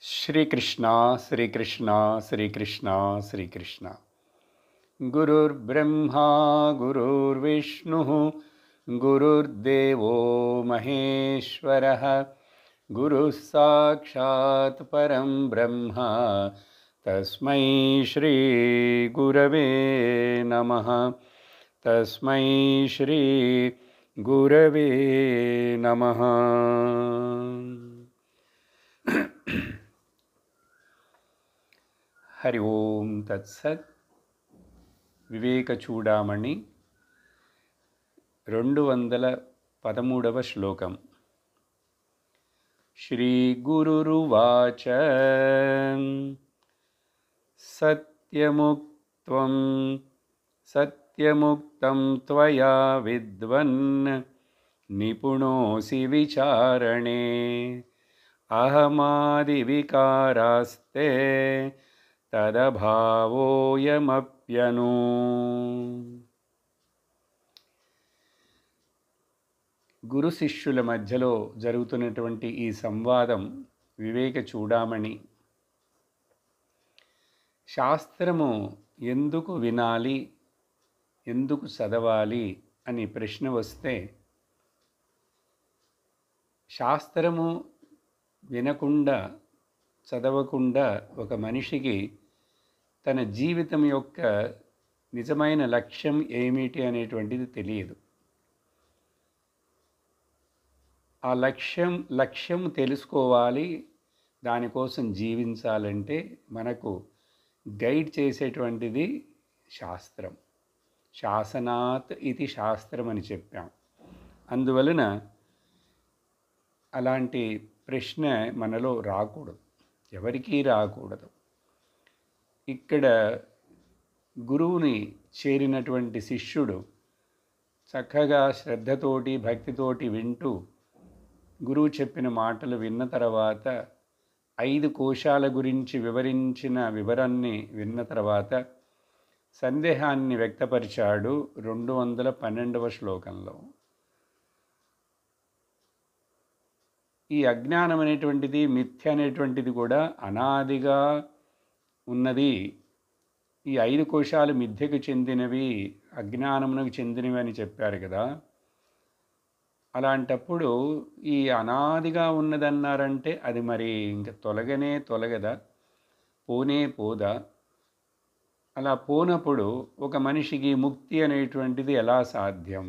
श्रीकृष्ण श्रीकृष्ण श्रीकृष्ण श्रीकृष्ण गुरुर्ब्रह्मा गुरुर्विष्णुः गुरुर्देवो महेश्वरः गुरुः साक्षात् परं ब्रह्म तस्मै श्री गुरवे नमः तस्मै श्री गुरवे नमः। हरि ओम तत्सत्। వివేక చూడామణి 213వ శ్లోకం. శ్రీ గురురువాచ సత్యముక్తం సత్యముక్తం త్వయా విద్వన్ నిపుణోసి విచారణే అహమాది వికారాస్తే తదభావోయమప్యను. గురు శిష్యుల మధ్యలో జరుగుతున్నటువంటి ఈ సంవాదం వివేక చూడామణి. శాస్త్రము ఎందుకు వినాలి, ఎందుకు చదవాలి అని ప్రశ్న వస్తే, శాస్త్రము వినకుండా చదవకుండా ఒక మనిషికి తన జీవితం యొక్క నిజమైన లక్ష్యం ఏమిటి అనేటువంటిది తెలియదు. ఆ లక్ష్యం తెలుసుకోవాలి, దానికోసం జీవించాలంటే మనకు గైడ్ చేసేటువంటిది శాస్త్రం. శాసనాత్ ఇది శాస్త్రం అని చెప్పాం. అందువలన అలాంటి ప్రశ్న మనలో రాకూడదు, ఎవరికీ రాకూడదు. ఇక్కడ గురువుని చేరినటువంటి శిష్యుడు చక్కగా శ్రద్ధతోటి భక్తితోటి వింటూ గురువు చెప్పిన మాటలు విన్న తర్వాత 5 కోశాల గురించి వివరించిన వివరాన్ని విన్న తర్వాత సందేహాన్ని వ్యక్తపరిచాడు 212వ శ్లోకంలో. ఈ అజ్ఞానం అనేటువంటిది, మిథ్య అనేటువంటిది కూడా అనాదిగా ఉన్నది. ఈ 5 కోశాలు మిథ్యకు చెందినవి, అజ్ఞానమునకు చెందినవి అని చెప్పారు కదా. అలాంటప్పుడు ఈ అనాదిగా ఉన్నదన్నారంటే అది మరి ఇంక తొలగనే తొలగదా, పోనే పోదా? అలా పోనప్పుడు ఒక మనిషికి ముక్తి అనేటువంటిది ఎలా సాధ్యం?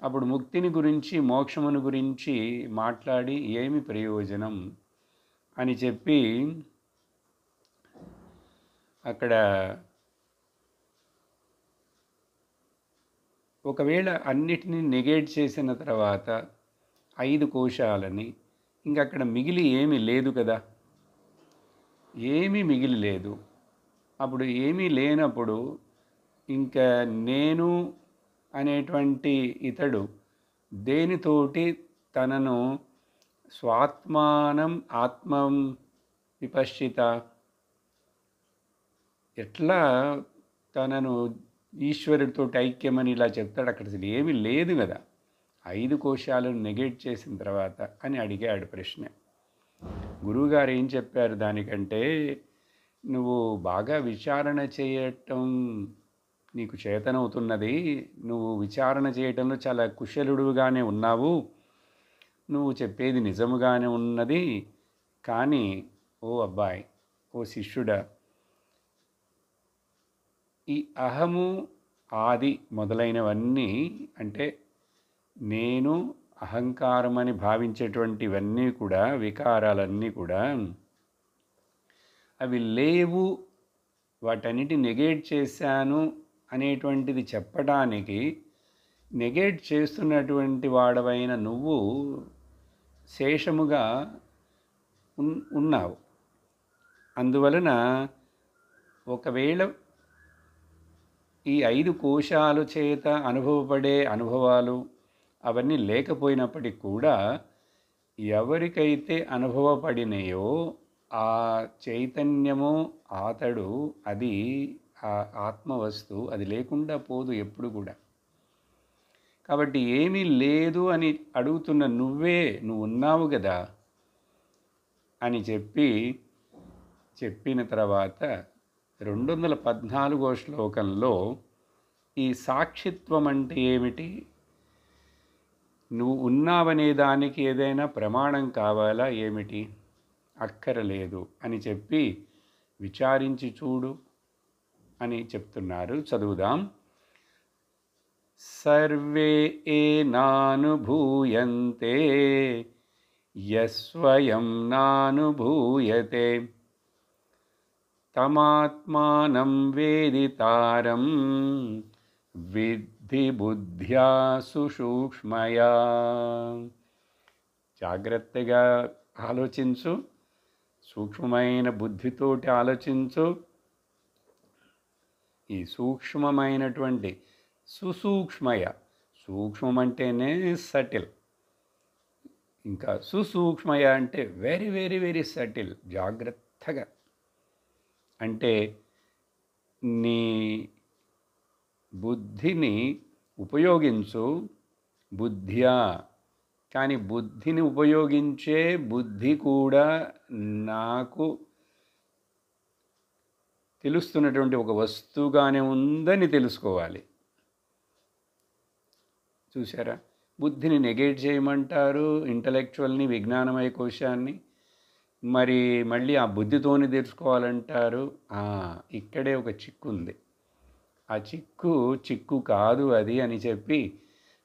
అప్పుడు ముక్తిని గురించి, మోక్షమును గురించి మాట్లాడి ఏమి ప్రయోజనం అని చెప్పి అక్కడ ఒకవేళ అన్నిటినీ నెగేట్ చేసిన తర్వాత 5 కోశాలని ఇంకక్కడ మిగిలి ఏమీ లేదు కదా, ఏమీ మిగిలి లేదు. అప్పుడు ఏమీ లేనప్పుడు ఇంకా నేను అనేటువంటి ఇతడు దేనితోటి తనను స్వాత్మానం ఆత్మం విపశ్చిత, ఎట్లా తనను ఈశ్వరుడితో ఐక్యమని ఇలా చెప్తాడు? అక్కడ అసలు ఏమీ లేదు కదా, 5 కోశాలను నెగేట్ చేసిన తర్వాత అని అడిగాడు ప్రశ్న. గురువుగారు ఏం చెప్పారు దానికంటే, నువ్వు బాగా విచారణ చేయటం నీకు చేతనవుతున్నది, నువ్వు విచారణ చేయటంలో చాలా కుశలుడుగానే ఉన్నావు, నువ్వు చెప్పేది నిజముగానే ఉన్నది. కానీ ఓ అబ్బాయి, ఓ శిష్యుడా, ఈ అహము ఆది మొదలైనవన్నీ, అంటే నేను అహంకారం అని భావించేటువంటివన్నీ కూడా, వికారాలన్నీ కూడా అవి లేవు, వాటన్నిటి నెగేట్ చేశాను అనేటువంటిది చెప్పడానికి నెగేట్ చేస్తున్నటువంటి వాడవైన నువ్వు శేషముగా ఉన్నావు. అందువలన ఒకవేళ ఈ 5 కోశాల చేత అనుభవపడే అనుభవాలు అవన్నీ లేకపోయినప్పటికీ కూడా ఎవరికైతే అనుభవపడినాయో ఆ చైతన్యము, అతడు, అది ఆ ఆత్మవస్తు, అది లేకుండా పోదు ఎప్పుడు కూడా. కాబట్టి ఏమీ లేదు అని అడుగుతున్న నువ్వు ఉన్నావు కదా, అని చెప్పిన తర్వాత 214వ శ్లోకంలో ఈ సాక్షిత్వం అంటే ఏమిటి, నువ్వు ఉన్నావనే దానికి ఏదైనా ప్రమాణం కావాలా ఏమిటి, అక్కరలేదు అని చెప్పి విచారించి చూడు అని చెప్తున్నారు. చదువుదాం. సర్వే నానుభూయంతే యస్వయం నానుభూయతే తమాత్మానం వేదితారం విద్ధి బుద్ధ్యా సుసూక్ష్మయా. జాగ్రత్తగా ఆలోచించు, సూక్ష్మమైన బుద్ధితోటి ఆలోచించు. ఈ సూక్ష్మమైనటువంటి సుసూక్ష్మయ, సూక్ష్మం అంటేనే సటిల్, ఇంకా సుసూక్ష్మయ అంటే వెరీ వెరీ వెరీ సటిల్, జాగ్రత్తగా. అంటే నీ బుద్ధిని ఉపయోగించు, బుద్ధ్యా. కానీ బుద్ధిని ఉపయోగించే బుద్ధి కూడా నాకు తెలుస్తున్నటువంటి ఒక వస్తువుగానే ఉందని తెలుసుకోవాలి. చూసారా, బుద్ధిని నెగేట్ చేయమంటారు, ఇంటలెక్చువల్ని, విజ్ఞానమయ కోశాన్ని. మరి మళ్ళీ ఆ బుద్ధితోని తెలుసుకోవాలంటారు. ఇక్కడే ఒక చిక్కు ఉంది. ఆ చిక్కు కాదు అది అని చెప్పి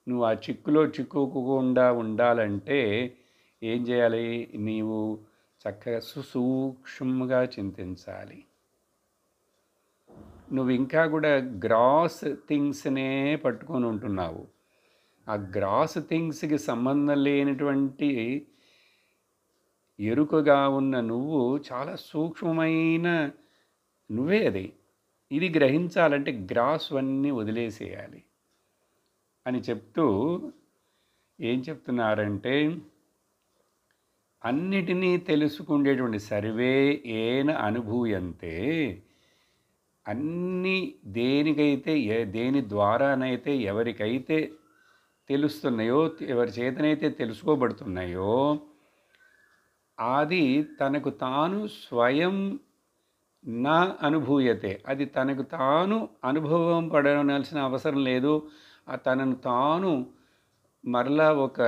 నువ్వు ఆ చిక్కులో చిక్కుకోకుండా ఉండాలంటే ఏం చేయాలి, నీవు చక్కగా సూక్ష్మంగా చింతించాలి. నువ్వు ఇంకా కూడా గ్రాస్ థింగ్స్నే పట్టుకొని ఉంటున్నావు. ఆ గ్రాస్ థింగ్స్కి సంబంధం లేనటువంటి ఎరుకగా ఉన్న నువ్వు చాలా సూక్ష్మమైన నువ్వే అది. ఇది గ్రహించాలంటే గ్రాస్ అన్నీ వదిలేసేయాలి అని చెప్తూ ఏం చెప్తున్నారంటే, అన్నిటినీ తెలుసుకుండేటువంటి సర్వే ఏన అనుభూయంతే, అన్నీ దేని ద్వారానైతే ఎవరికైతే తెలుస్తున్నాయో, ఎవరి చేతనైతే తెలుసుకోబడుతున్నాయో, అది తనకు తాను స్వయం నా అనుభూయతే, అది తనకు తాను అనుభవం పడవలసిన అవసరం లేదు. తనను తాను మరలా ఒక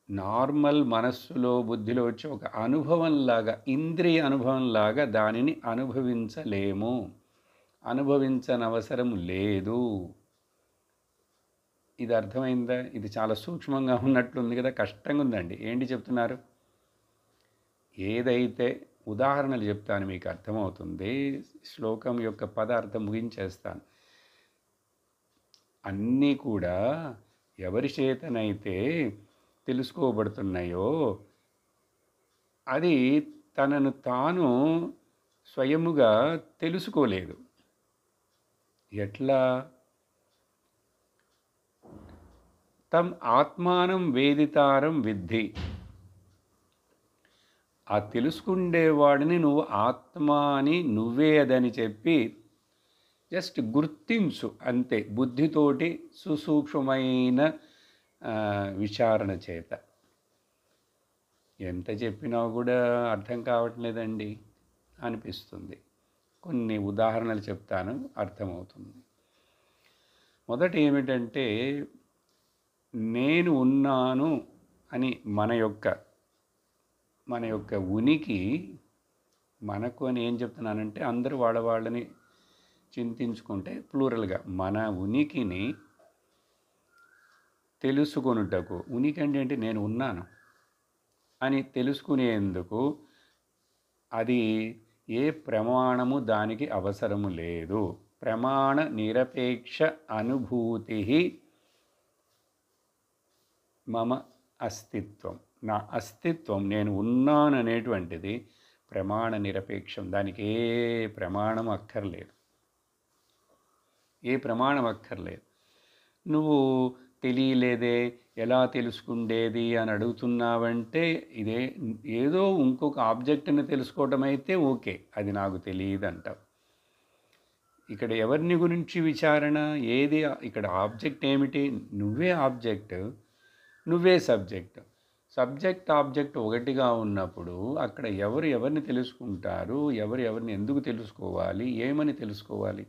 నార్మల్ మనస్సులో బుద్ధిలో వచ్చే ఒక అనుభవంలాగా, ఇంద్రియ అనుభవంలాగా దానిని అనుభవించలేము, అనుభవించనవసరం లేదు. ఇది అర్థమైందా? ఇది చాలా సూక్ష్మంగా ఉన్నట్లుంది కదా, కష్టంగా ఉందండి. ఏంటి చెప్తున్నారు? ఏదైతే ఉదాహరణలు చెప్తాను, మీకు అర్థమవుతుంది. శ్లోకం యొక్క పదార్థం ముగించేస్తాను. అన్నీ కూడా ఎవరి చేతనైతే తెలుసుకోబడుతున్నాయో అది తనను తాను స్వయముగా తెలుసుకోలేదు. ఎట్లా? తం ఆత్మానం వేదితారం విద్ధి. ఆ తెలుసుకుండేవాడిని నువ్వు ఆత్మ అని, నువ్వే అదని చెప్పి జస్ట్ గుర్తించు అంతే, బుద్ధితోటి సుసూక్ష్మమైన విచారణ చేత. ఎంత చెప్పినా కూడా అర్థం కావట్లేదండి అనిపిస్తుంది. కొన్ని ఉదాహరణలు చెప్తాను, అర్థమవుతుంది. మొదటి ఏమిటంటే, నేను ఉన్నాను అని మన యొక్క ఉనికి, మనకు అని ఏం చెప్తున్నానంటే అందరూ వాళ్ళని చింతించుకుంటే ప్లూరల్గా మన ఉనికిని తెలుసుకొనుటకు, ఉనికి అంటే నేను ఉన్నాను అని తెలుసుకునేందుకు అది ఏ ప్రమాణము దానికి అవసరము లేదు. ప్రమాణ నిరపేక్ష అనుభూతి మమ అస్తిత్వం, నా అస్తిత్వం, నేను ఉన్నాను అనేటువంటిది ప్రమాణ నిరపేక్షం. దానికి ఏ ప్రమాణం అక్కర్లేదు, ఏ ప్రమాణం అక్కర్లేదు. నువ్వు తెలియలేదే, ఎలా తెలుసుకుండేది అని అడుగుతున్నావంటే ఇదే ఏదో ఇంకొక ఆబ్జెక్ట్ని తెలుసుకోవటం అయితే ఓకే, అది నాకు తెలియదు అంటావు. ఇక్కడ ఎవరిని గురించి విచారణ? ఏది ఇక్కడ ఆబ్జెక్ట్ ఏమిటి? నువ్వే ఆబ్జెక్ట్, నువ్వే సబ్జెక్ట్. సబ్జెక్ట్ ఆబ్జెక్ట్ ఒకటిగా ఉన్నప్పుడు అక్కడ ఎవరు ఎవరిని తెలుసుకుంటారు, ఎవరు ఎవరిని ఎందుకు తెలుసుకోవాలి, ఏమని తెలుసుకోవాలి?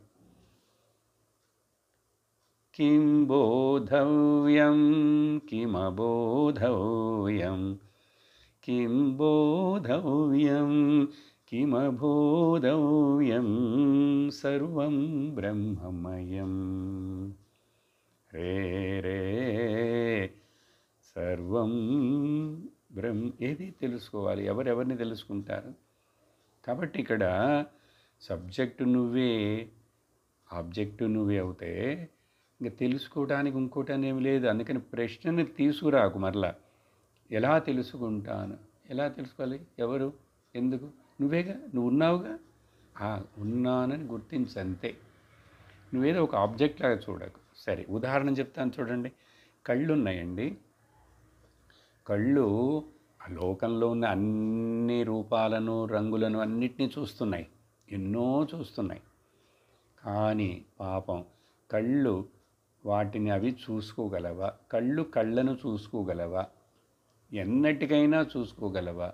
కిం బోధవ్యం కిమబోధవ్యం, కిం బోధవ్యం కిమబోధవ్యం, సర్వం బ్రహ్మమయం. రే రే సర్వం ఏది తెలుసుకోవాలి, ఎవరెవరిని తెలుసుకుంటారు? కాబట్టి ఇక్కడ సబ్జెక్టు నువ్వే, ఆబ్జెక్టు నువ్వే అవుతే ఇంకా తెలుసుకోవడానికి ఇంకోటని ఏమి లేదు. అందుకని ప్రశ్నని తీసుకురాకు మరలా. ఎలా తెలుసుకుంటాను, ఎలా తెలుసుకోవాలి, ఎవరు, ఎందుకు? నువ్వేగా, నువ్వు ఉన్నావుగా. ఉన్నానని గుర్తించంతే. నువ్వేదో ఒక ఆబ్జెక్ట్ లాగా చూడకు. సరే, ఉదాహరణ చెప్తాను చూడండి. కళ్ళు ఉన్నాయండి. కళ్ళు ఆ లోకంలో ఉన్న అన్ని రూపాలను, రంగులను అన్నిటినీ చూస్తున్నాయి, ఎన్నో చూస్తున్నాయి. కానీ పాపం కళ్ళు వాటిని అవి చూసుకోగలవా? కళ్ళు కళ్ళను చూసుకోగలవా? ఎన్నటికైనా చూసుకోగలవా?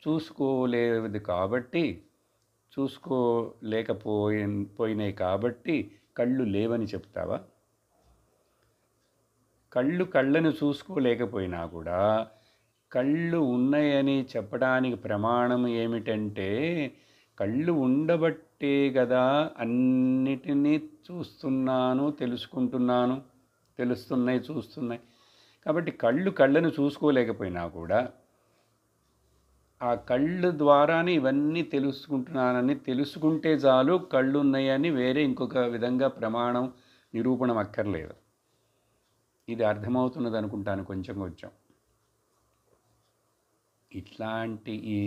చూసుకోలేదు కాబట్టి, చూసుకోలేకపోయినాయి కాబట్టి కళ్ళు లేవని చెప్తావా? కళ్ళు కళ్ళను చూసుకోలేకపోయినా కూడా కళ్ళు ఉన్నాయని చెప్పడానికి ప్రమాణం ఏమిటంటే, కళ్ళు ఉండబట్టే కదా అన్నిటినీ చూస్తున్నాను, తెలుసుకుంటున్నాను, తెలుస్తున్నాయి, చూస్తున్నాయి. కాబట్టి కళ్ళు కళ్ళను చూసుకోలేకపోయినా కూడా ఆ కళ్ళు ద్వారానే ఇవన్నీ తెలుసుకుంటున్నానని తెలుసుకుంటే చాలు, కళ్ళు ఉన్నాయని వేరే ఇంకొక విధంగా ప్రమాణం, నిరూపణం అక్కర్లేదు. ఇది అర్థమవుతున్నది అనుకుంటాను కొంచెం కొంచెం. ఇట్లాంటి ఈ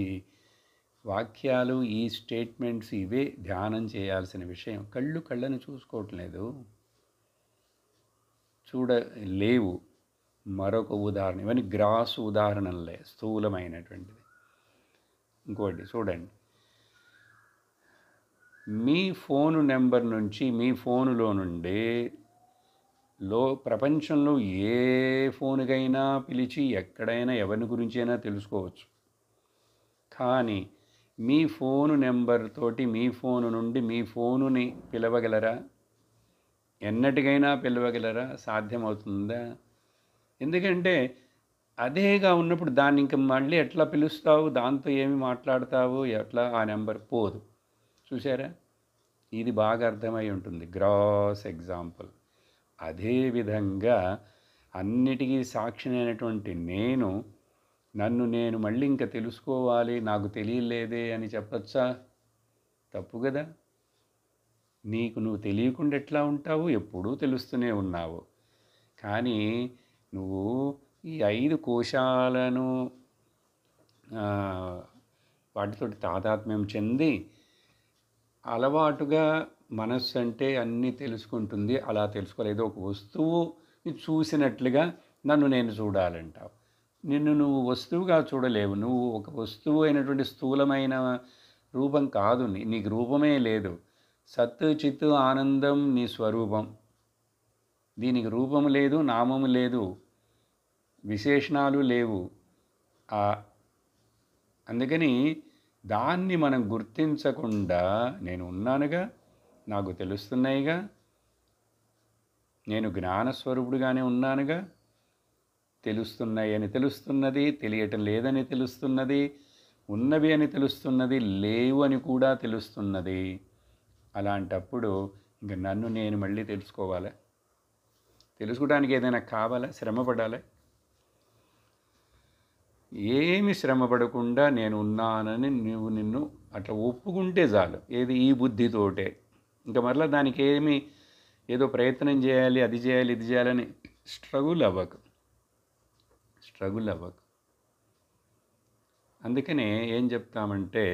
వాక్యాలు, ఈ స్టేట్మెంట్స్, ఇవే ధ్యానం చేయాల్సిన విషయం. కళ్ళు కళ్ళను చూసుకోవట్లేదు, లేవు. మరొక ఉదాహరణ, ఇవన్నీ గ్రాస్ ఉదాహరణలే, స్థూలమైనటువంటిది. ఇంకోటి చూడండి. మీ ఫోను నెంబర్ నుంచి, మీ ఫోనులో నుండి ప్రపంచంలో ఏ ఫోనుకైనా పిలిచి ఎక్కడైనా ఎవరి గురించైనా తెలుసుకోవచ్చు. కానీ మీ ఫోను నెంబర్ తోటి మీ ఫోను నుండి మీ ఫోనుని పిలవగలరా? ఎన్నటికైనా పిలవగలరా? సాధ్యమవుతుందా? ఎందుకంటే అదేగా ఉన్నప్పుడు దాన్ని ఇంక మళ్ళీ ఎట్లా పిలుస్తావు? దాంతో ఏమి మాట్లాడతావు? ఎట్లా? ఆ నెంబర్ పోదు. చూసారా? ఇది బాగా అర్థమై ఉంటుంది. Gross example. అదేవిధంగా అన్నిటికీ సాక్షినైనటువంటి నన్ను నేను మళ్ళీ ఇంకా తెలుసుకోవాలి, నాకు తెలియలేదే అని చెప్పచ్చా? తప్పు కదా. నీకు నువ్వు తెలియకుండా ఎట్లా ఉంటావు? ఎప్పుడూ తెలుస్తూనే ఉన్నావు. కానీ నువ్వు ఈ 5 కోశాలను వాటితోటి తాదాత్మ్యం చెంది అలవాటుగా మనస్సు అంటే అన్నీ తెలుసుకుంటుంది. అలా తెలుసుకోలేదు. ఒక వస్తువుని చూసినట్లుగా నన్ను నేను చూడాలంటావు. నిన్ను నువ్వు వస్తువుగా చూడలేవు. నువ్వు ఒక వస్తువు అయినటువంటి స్థూలమైన రూపం కాదు. నీకు రూపమే లేదు. సత్ చిత్ ఆనందం నీ స్వరూపం. దీనికి రూపము లేదు, నామము లేదు, విశేషణాలు లేవు. అందుకని దాన్ని మనం గుర్తించకుండా, నేను ఉన్నానుగా, నాకు తెలుస్తున్నాయిగా, నేను జ్ఞానస్వరూపుడుగానే ఉన్నానుగా, తెలుస్తున్నాయి అని తెలుస్తున్నది, తెలియటం లేదని తెలుస్తున్నది, ఉన్నవి అని తెలుస్తున్నది, లేవు అని కూడా తెలుస్తున్నది. అలాంటప్పుడు ఇంక నన్ను నేను మళ్ళీ తెలుసుకోవాలా? తెలుసుకోవడానికి ఏదైనా కావాలా? శ్రమపడాలా? ఏమి శ్రమపడకుండా నేను ఉన్నానని నిన్ను అట్లా ఒప్పుకుంటే చాలు. ఏది? ఈ బుద్ధితోటే. ఇంకా మరలా దానికి ఏదో ప్రయత్నం చేయాలి, అది చేయాలి, ఇది చేయాలని స్ట్రగుల్ అవ్వకు. అందుకనే ఏం చెప్తామంటే,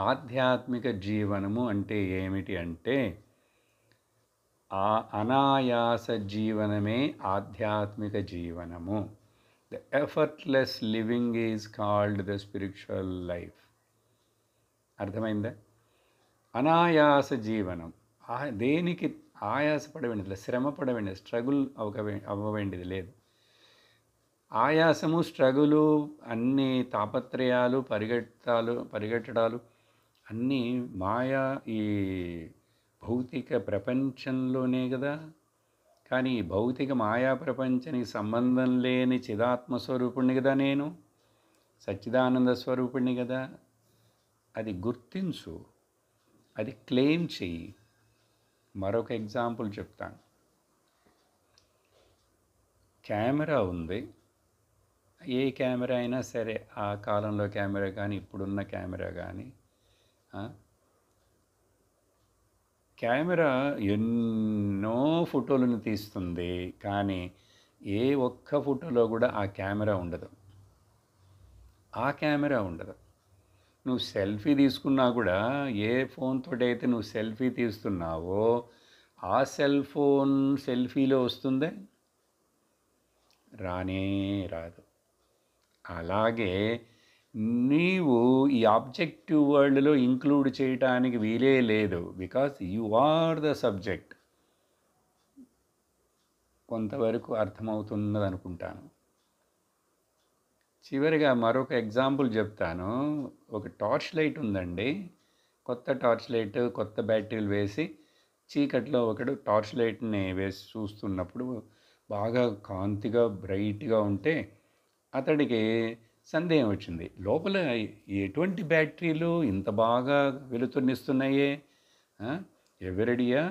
ఆధ్యాత్మిక జీవనము అంటే ఏమిటి అంటే, ఆ అనాయాస జీవనమే ఆధ్యాత్మిక జీవనము. The effortless living is called the spiritual life. అర్థమైందా? అనాయాస జీవనం. దేనికి ఆయాసపడవేండిది లేదు, శ్రమ పడవేండిది, స్ట్రగుల్ అవ్వవేండిది లేదు. ఆయాసము, స్ట్రగులు, అన్ని తాపత్రయాలు, పరిగెట్టడాలు అన్నీ మాయా ఈ భౌతిక ప్రపంచంలోనే కదా. కానీ ఈ భౌతిక మాయా ప్రపంచానికి సంబంధం లేని చిదాత్మస్వరూపుణ్ణి కదా నేను, సచ్చిదానంద స్వరూపుణ్ణి కదా. అది గుర్తించు, అది క్లెయిమ్ చెయ్యి. మరొక ఎగ్జాంపుల్ చెప్తాను. కెమెరా ఉంది. ఏ కెమెరా అయినా సరే, ఆ కాలంలో కెమెరా కానీ ఇప్పుడున్న కెమెరా కానీ, కెమెరా ఎన్నో ఫోటోలను తీస్తుంది, కానీ ఏ ఒక్క ఫోటోలో కూడా ఆ కెమెరా ఉండదు. నువ్వు సెల్ఫీ తీసుకున్నా కూడా ఏ ఫోన్ తోటి అయితే నువ్వు సెల్ఫీ తీస్తున్నావో ఆ సెల్ఫీలో వస్తుందే? రానే రాదు. అలాగే నీవు ఈ ఆబ్జెక్టివ్ వరల్డ్లో ఇంక్లూడ్ చేయటానికి వీలే లేదు, because you are the subject. కొంతవరకు అర్థమవుతున్నది అనుకుంటాను. చివరిగా మరొక ఎగ్జాంపుల్ చెప్తాను. ఒక టార్చ్ లైట్ ఉందండి. కొత్త టార్చ్ లైట్, కొత్త బ్యాటరీలు వేసి చీకట్లో ఒకడు టార్చ్ లైట్ని వేసి చూస్తున్నప్పుడు బాగా కాంతిగా బ్రైట్గా ఉంటే అతడికి సందేహం వచ్చింది, లోపల ఎటువంటి బ్యాటరీలు ఇంత బాగా వెలుతురునిస్తున్నాయే, ఎవరిడియా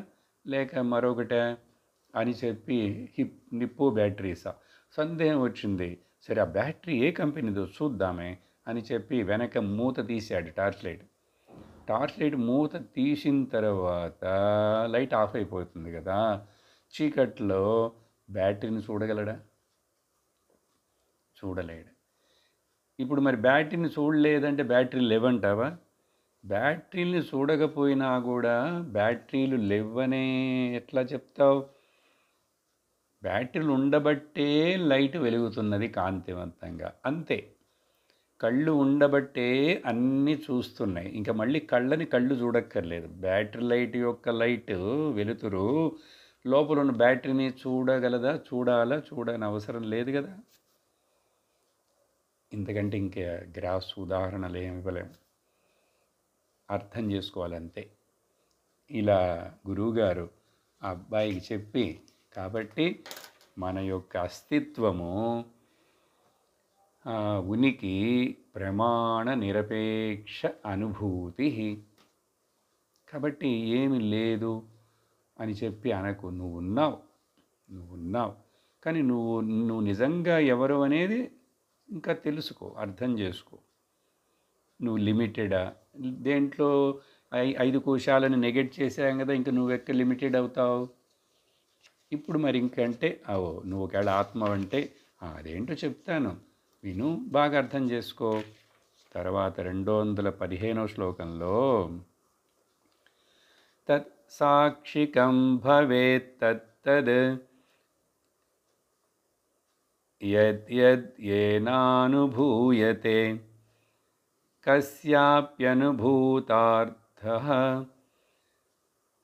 లేక మరొకట అని చెప్పి నిప్పు బ్యాటరీసా, సందేహం వచ్చింది. సరే, ఆ బ్యాటరీ ఏ కంపెనీదో చూద్దామే అని చెప్పి వెనక మూత తీశాడు టార్చ్ లైట్ మూత తీసిన తర్వాత లైట్ ఆఫ్ అయిపోతుంది కదా. చీకట్లో బ్యాటరీని చూడగలడా? చూడలేడు. ఇప్పుడు మరి బ్యాటరీని చూడలేదంటే బ్యాటరీలు లేవంటావా? బ్యాటరీని చూడకపోయినా కూడా బ్యాటరీలు లేవనే ఎట్లా చెప్తావు? బ్యాటరీలు ఉండబట్టే లైట్ వెలుగుతున్నది కాంతివంతంగా, అంతే. కళ్ళు ఉండబట్టే అన్నీ చూస్తున్నాయి. ఇంకా మళ్ళీ కళ్ళు చూడక్కర్లేదు. బ్యాటరీ లైట్ యొక్క లైట్ వెలుతురు లోపల ఉన్న బ్యాటరీని చూడగలదా? చూడని అవసరం లేదు కదా. ఇంతకంటే ఇంకా గ్రాఫ్స్ ఉదాహరణలు ఏమి ఇవ్వలేము, అర్థం చేసుకోవాలంతే. ఇలా గురువుగారు ఆ అబ్బాయికి చెప్పి, కాబట్టి మన యొక్క అస్తిత్వము, ఉనికి ప్రమాణ నిరపేక్ష అనుభూతి. కాబట్టి ఏమి లేదు అని చెప్పి అనకు. నువ్వు ఉన్నావు కానీ నువ్వు నిజంగా ఎవరు అనేది ఇంకా తెలుసుకో, అర్థం చేసుకో. నువ్వు లిమిటెడా? దేంట్లో 5 కోశాలను నెగెట్ చేసాం కదా, ఇంకా నువ్వు ఎక్కడ లిమిటెడ్ అవుతావు? ఇప్పుడు మరి ఇంకంటే నువ్వు ఒకవేళ ఆత్మ అంటే అదేంటో చెప్తాను, విను, బాగా అర్థం చేసుకో. తర్వాత 215వ శ్లోకంలో తత్ సాక్షికం భవేత్ తత్తద్ యద్యేనానుభూయతే కస్యాప్యనుభూతార్థః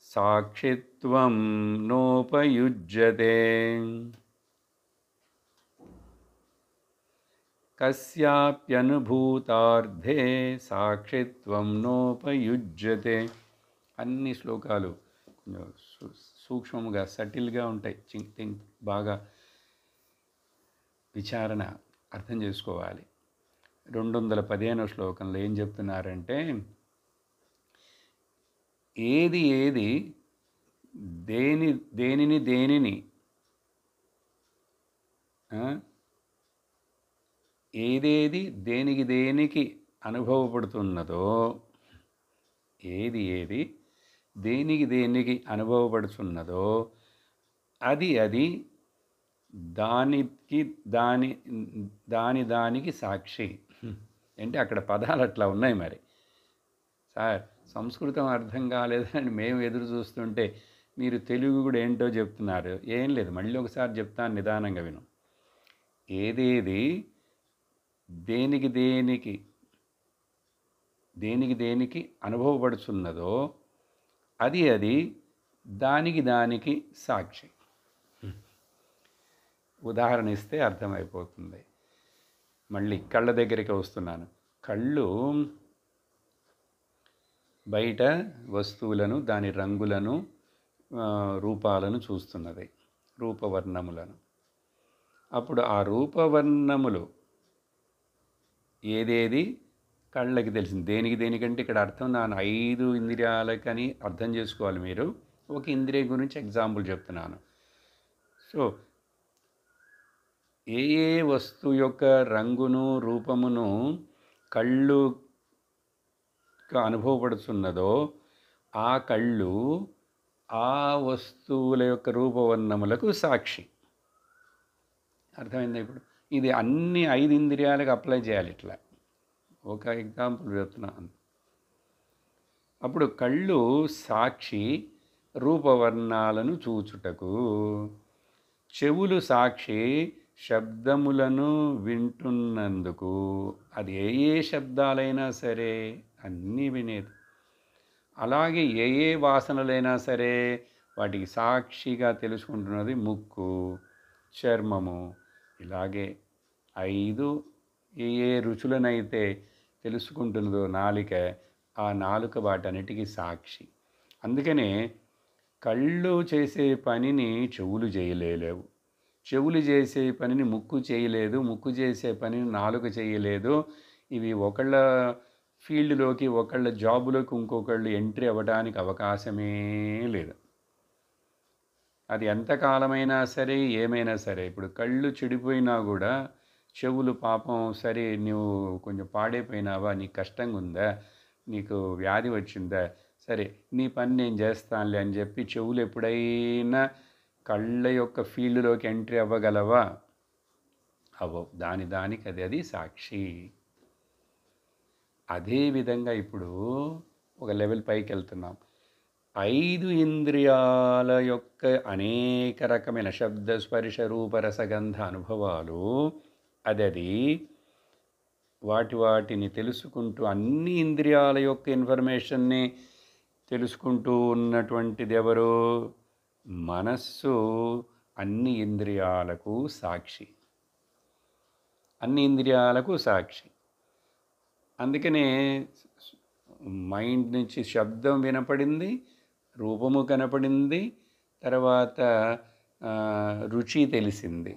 సాక్షిత్వం నోపయుజ్యతే. కస్యాప్యనుభూతార్థే సాక్షిత్వం నోపయుజ్యతే. అన్ని శ్లోకాలు కొంచెం సూక్ష్మంగా, సటిల్గా ఉంటాయి. బాగా విచారణ అర్థం చేసుకోవాలి. 215వ శ్లోకంలో ఏం చెప్తున్నారంటే, ఏది దేనిని ఏదేది దేనికి అనుభవపడుతున్నదో, ఏది దేనికి అనుభవపడుతున్నదో అది దానికి సాక్షి. అంటే అక్కడ పదాలు అట్లా ఉన్నాయి. మరి సార్ సంస్కృతం అర్థం కాలేదని మేము ఎదురు చూస్తుంటే మీరు తెలుగు కూడా ఏంటో చెప్తున్నారు. ఏం లేదు, మళ్ళీ ఒకసారి చెప్తాను, నిదానంగా విను. ఏదేది దేనికి అనుభవపడుతున్నదో అది దానికి సాక్షి. ఉదాహరణ ఇస్తే అర్థమైపోతుంది. మళ్ళీ కళ్ళ దగ్గరికి వస్తున్నాను. కళ్ళు బయట వస్తువులను, దాని రంగులను, రూపాలను చూస్తున్నది, రూపవర్ణములను. అప్పుడు ఆ రూపవర్ణములు ఏదేది కళ్ళకి తెలిసింది. దేనికంటే ఇక్కడ అర్థం నా 5 ఇంద్రియాలకని అర్థం చేసుకోవాలి మీరు. ఒక ఇంద్రియం గురించి ఎగ్జాంపుల్ చెప్తున్నాను. సో ఏ వస్తువు యొక్క రంగును, రూపమును కళ్ళు అనుభవపడుతున్నదో ఆ కళ్ళు ఆ వస్తువుల యొక్క రూపవర్ణములకు సాక్షి. అర్థమైందా? ఇప్పుడు ఇది అన్ని 5 ఇంద్రియాలకు అప్లై చేయాలి. ఇట్లా ఒక ఎగ్జాంపుల్ చెప్తున్నాను. అప్పుడు కళ్ళు సాక్షి రూపవర్ణాలను చూచుటకు, చెవులు సాక్షి శబ్దములను వింటున్నందుకు. అది ఏ శబ్దాలైనా సరే అన్నీ వినేది. అలాగే ఏ వాసనలైనా సరే వాటికి సాక్షిగా తెలుసుకుంటున్నది ముక్కు, చర్మము. ఇలాగే 5 ఏ రుచులనైతే తెలుసుకుంటున్నదో నాలిక, ఆ నాలుక వాటన్నిటికీ సాక్షి. అందుకనే కళ్ళు చేసే పనిని చెవులు చేయలేవు, చెవులు చేసే పనిని ముక్కు చేయలేదు, ముక్కు చేసే పనిని నాలుక చేయలేదు. ఇవి ఒకళ్ళ ఫీల్డ్లోకి, ఒకళ్ళ జాబులోకి ఇంకొకళ్ళు ఎంట్రీ అవ్వడానికి అవకాశమే లేదు. అది ఎంతకాలమైనా సరే, ఏమైనా సరే. ఇప్పుడు కళ్ళు చెడిపోయినా కూడా చెవులు పాపం, సరే నువ్వు కొంచెం పాడైపోయినావా, నీకు కష్టంగా ఉందా, నీకు వ్యాధి వచ్చిందా, సరే నీ పని నేను చేస్తానులే అని చెప్పి చెవులు ఎప్పుడైనా కళ్ళ యొక్క ఫీల్డ్లోకి ఎంట్రీ అవ్వగలవా? అవ్వవు. దానికి అది సాక్షి. అదేవిధంగా ఇప్పుడు ఒక లెవెల్ పైకి వెళ్తున్నాం. 5 ఇంద్రియాల యొక్క అనేక రకమైన శబ్ద, స్పర్శ, రూప, రసగంధ అనుభవాలు అది వాటిని తెలుసుకుంటూ, అన్ని ఇంద్రియాల యొక్క ఇన్ఫర్మేషన్ని తెలుసుకుంటూ ఉన్నటువంటిది ఎవరు? మనస్సు. అన్ని ఇంద్రియాలకు సాక్షి, అన్ని ఇంద్రియాలకు సాక్షి. అందుకనే మైండ్ నుంచి శబ్దం వినపడింది, రూపము కనపడింది, తర్వాత రుచి తెలిసింది.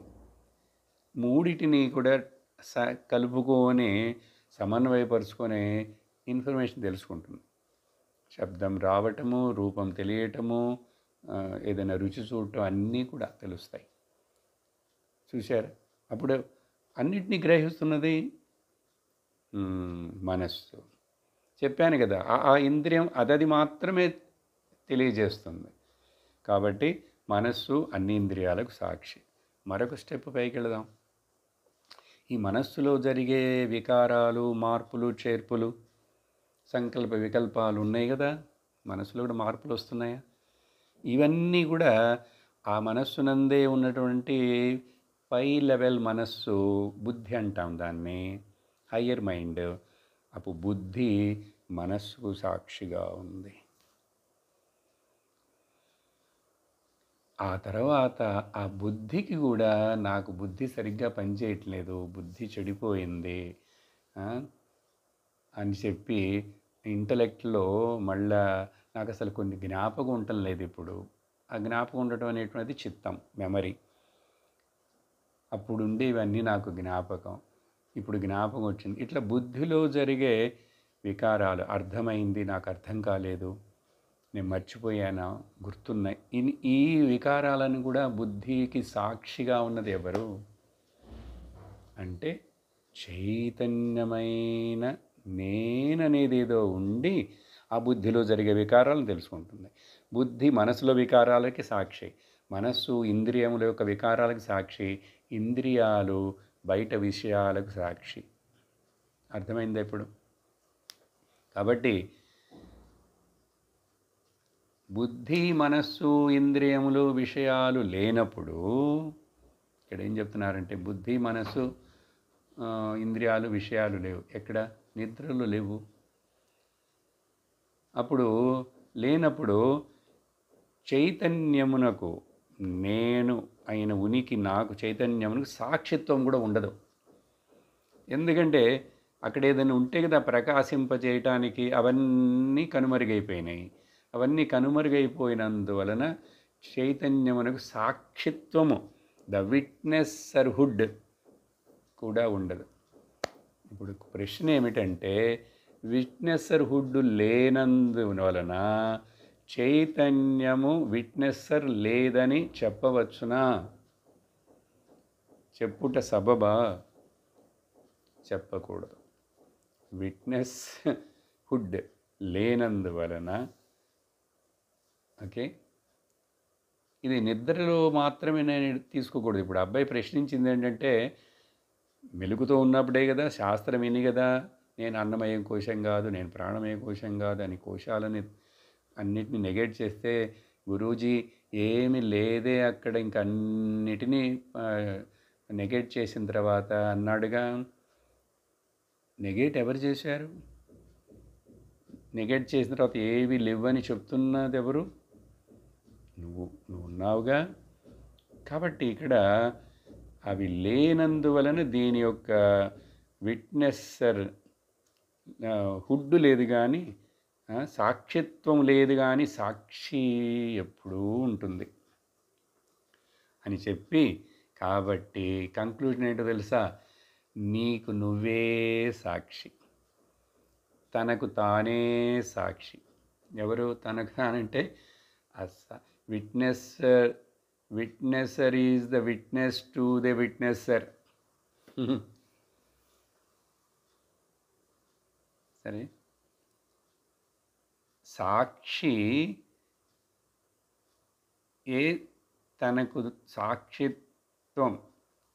మూడిటిని కూడా కలుపుకొని సమన్వయపరుచుకొని ఇన్ఫర్మేషన్ తెలుసుకుంటుంది. శబ్దం రావటము, రూపం తెలియటము, ఏదైనా రుచి చూడటం అన్నీ కూడా తెలుస్తాయి. చూశారు? అప్పుడు అన్నిటినీ గ్రహిస్తున్నది మనస్సు. చెప్పాను కదా, ఆ ఇంద్రియం అది మాత్రమే తెలియజేస్తుంది. కాబట్టి మనస్సు అన్ని ఇంద్రియాలకు సాక్షి. మరొక స్టెప్ పైకి వెళదాం. ఈ మనస్సులో జరిగే వికారాలు, మార్పులు, చేర్పులు, సంకల్ప వికల్పాలు ఉన్నాయి కదా, మనసులో కూడా మార్పులు వస్తున్నాయా? ఇవన్నీ కూడా ఆ మనస్సునందే ఉన్నటువంటి పై లెవెల్ మనస్సు, బుద్ధి అంటాం దాన్ని, హయ్యర్ మైండ్. అప్పుడు బుద్ధి మనస్సుకు సాక్షిగా ఉంది. ఆ తర్వాత ఆ బుద్ధికి కూడా, నాకు బుద్ధి సరిగ్గా పనిచేయట్లేదు, బుద్ధి చెడిపోయింది అని చెప్పి ఇంటలెక్ట్లో మళ్ళా నాకు అసలు కొన్ని జ్ఞాపకం ఉండటం లేదు. ఇప్పుడు ఆ జ్ఞాపకం ఉండటం అనేటువంటిది చిత్తం, మెమరీ. అప్పుడు ఉండేవన్నీ నాకు జ్ఞాపకం, ఇప్పుడు జ్ఞాపకం వచ్చింది. ఇట్లా బుద్ధిలో జరిగే వికారాలు, అర్థమైంది, నాకు అర్థం కాలేదు, నేను మర్చిపోయానా, గుర్తున్నాయి. ఈ వికారాలను కూడా బుద్ధికి సాక్షిగా ఉన్నది ఎవరు అంటే చైతన్యమైన నేననేది ఏదో ఉండి ఆ బుద్ధిలో జరిగే వికారాలను తెలుసుకుంటుంది. బుద్ధి మనసులో వికారాలకి సాక్షి, మనస్సు ఇంద్రియముల యొక్క వికారాలకు సాక్షి, ఇంద్రియాలు బయట విషయాలకు సాక్షి. అర్థమైందా ఇప్పుడు? కాబట్టి బుద్ధి, మనస్సు, ఇంద్రియములు, విషయాలు లేనప్పుడు, ఇక్కడ ఏం చెప్తున్నారంటే బుద్ధి, మనస్సు, ఇంద్రియాలు, విషయాలు లేవు. ఎక్కడ? నిద్రలు లేవు. అప్పుడు లేనప్పుడు చైతన్యమునకు నేను అయిన ఉనికి నాకు చైతన్యమునకు సాక్షిత్వం కూడా ఉండదు. ఎందుకంటే అక్కడ ఏదైనా ఉంటే కదా ప్రకాశింపజేయటానికి, అవన్నీ కనుమరుగైపోయినాయి. అవన్నీ కనుమరుగైపోయినందువలన చైతన్యమునకు సాక్షిత్వము, ద విట్నెస్సర్హుడ్ కూడా ఉండదు. ఇప్పుడు ప్రశ్న ఏమిటంటే, విట్నెస్సర్హుడ్ లేనందువలన చైతన్యము విట్నెస్సర్ లేదని చెప్పవచ్చునా? చెప్పుట సబబా? చెప్పకూడదు. విట్నెస్ హుడ్ లేనందువలన, ఓకే, ఇది నిద్రలో మాత్రమే నేను తీసుకోకూడదు. ఇప్పుడు అబ్బాయి ప్రశ్నించింది ఏంటంటే, మెలుగుతో ఉన్నప్పుడే కదా, శాస్త్రం విని కదా నేను అన్నమయం కోశం కాదు, నేను ప్రాణమయ కోశం కాదు అని కోశాలని అన్నిటిని నెగెట్ చేస్తే, గురూజీ ఏమి లేదే అక్కడ, ఇంక అన్నిటినీ నెగెట్ చేసిన తర్వాత అన్నాడుగా. నెగెట్ ఎవరు చేశారు? నెగెట్ చేసిన తర్వాత ఏవి లేవని చెప్తున్నది ఎవరు? నువ్వు ఉన్నావుగా. కాబట్టి ఇక్కడ అవి లేనందువలన దీని యొక్క విట్నెస్సర్ హుడ్ లేదు, కానీ సాక్షిత్వం లేదు, కానీ సాక్షి ఎప్పుడూ ఉంటుంది అని చెప్పి, కాబట్టి కంక్లూజన్ ఏంటో తెలుసా? నీకు నువ్వే సాక్షి, తనకు తానే సాక్షి. ఎవరు తనకు తానంటే witnesser is the witness to the witnesser. సరే, సాక్షి తనకు సాక్షిత్వం,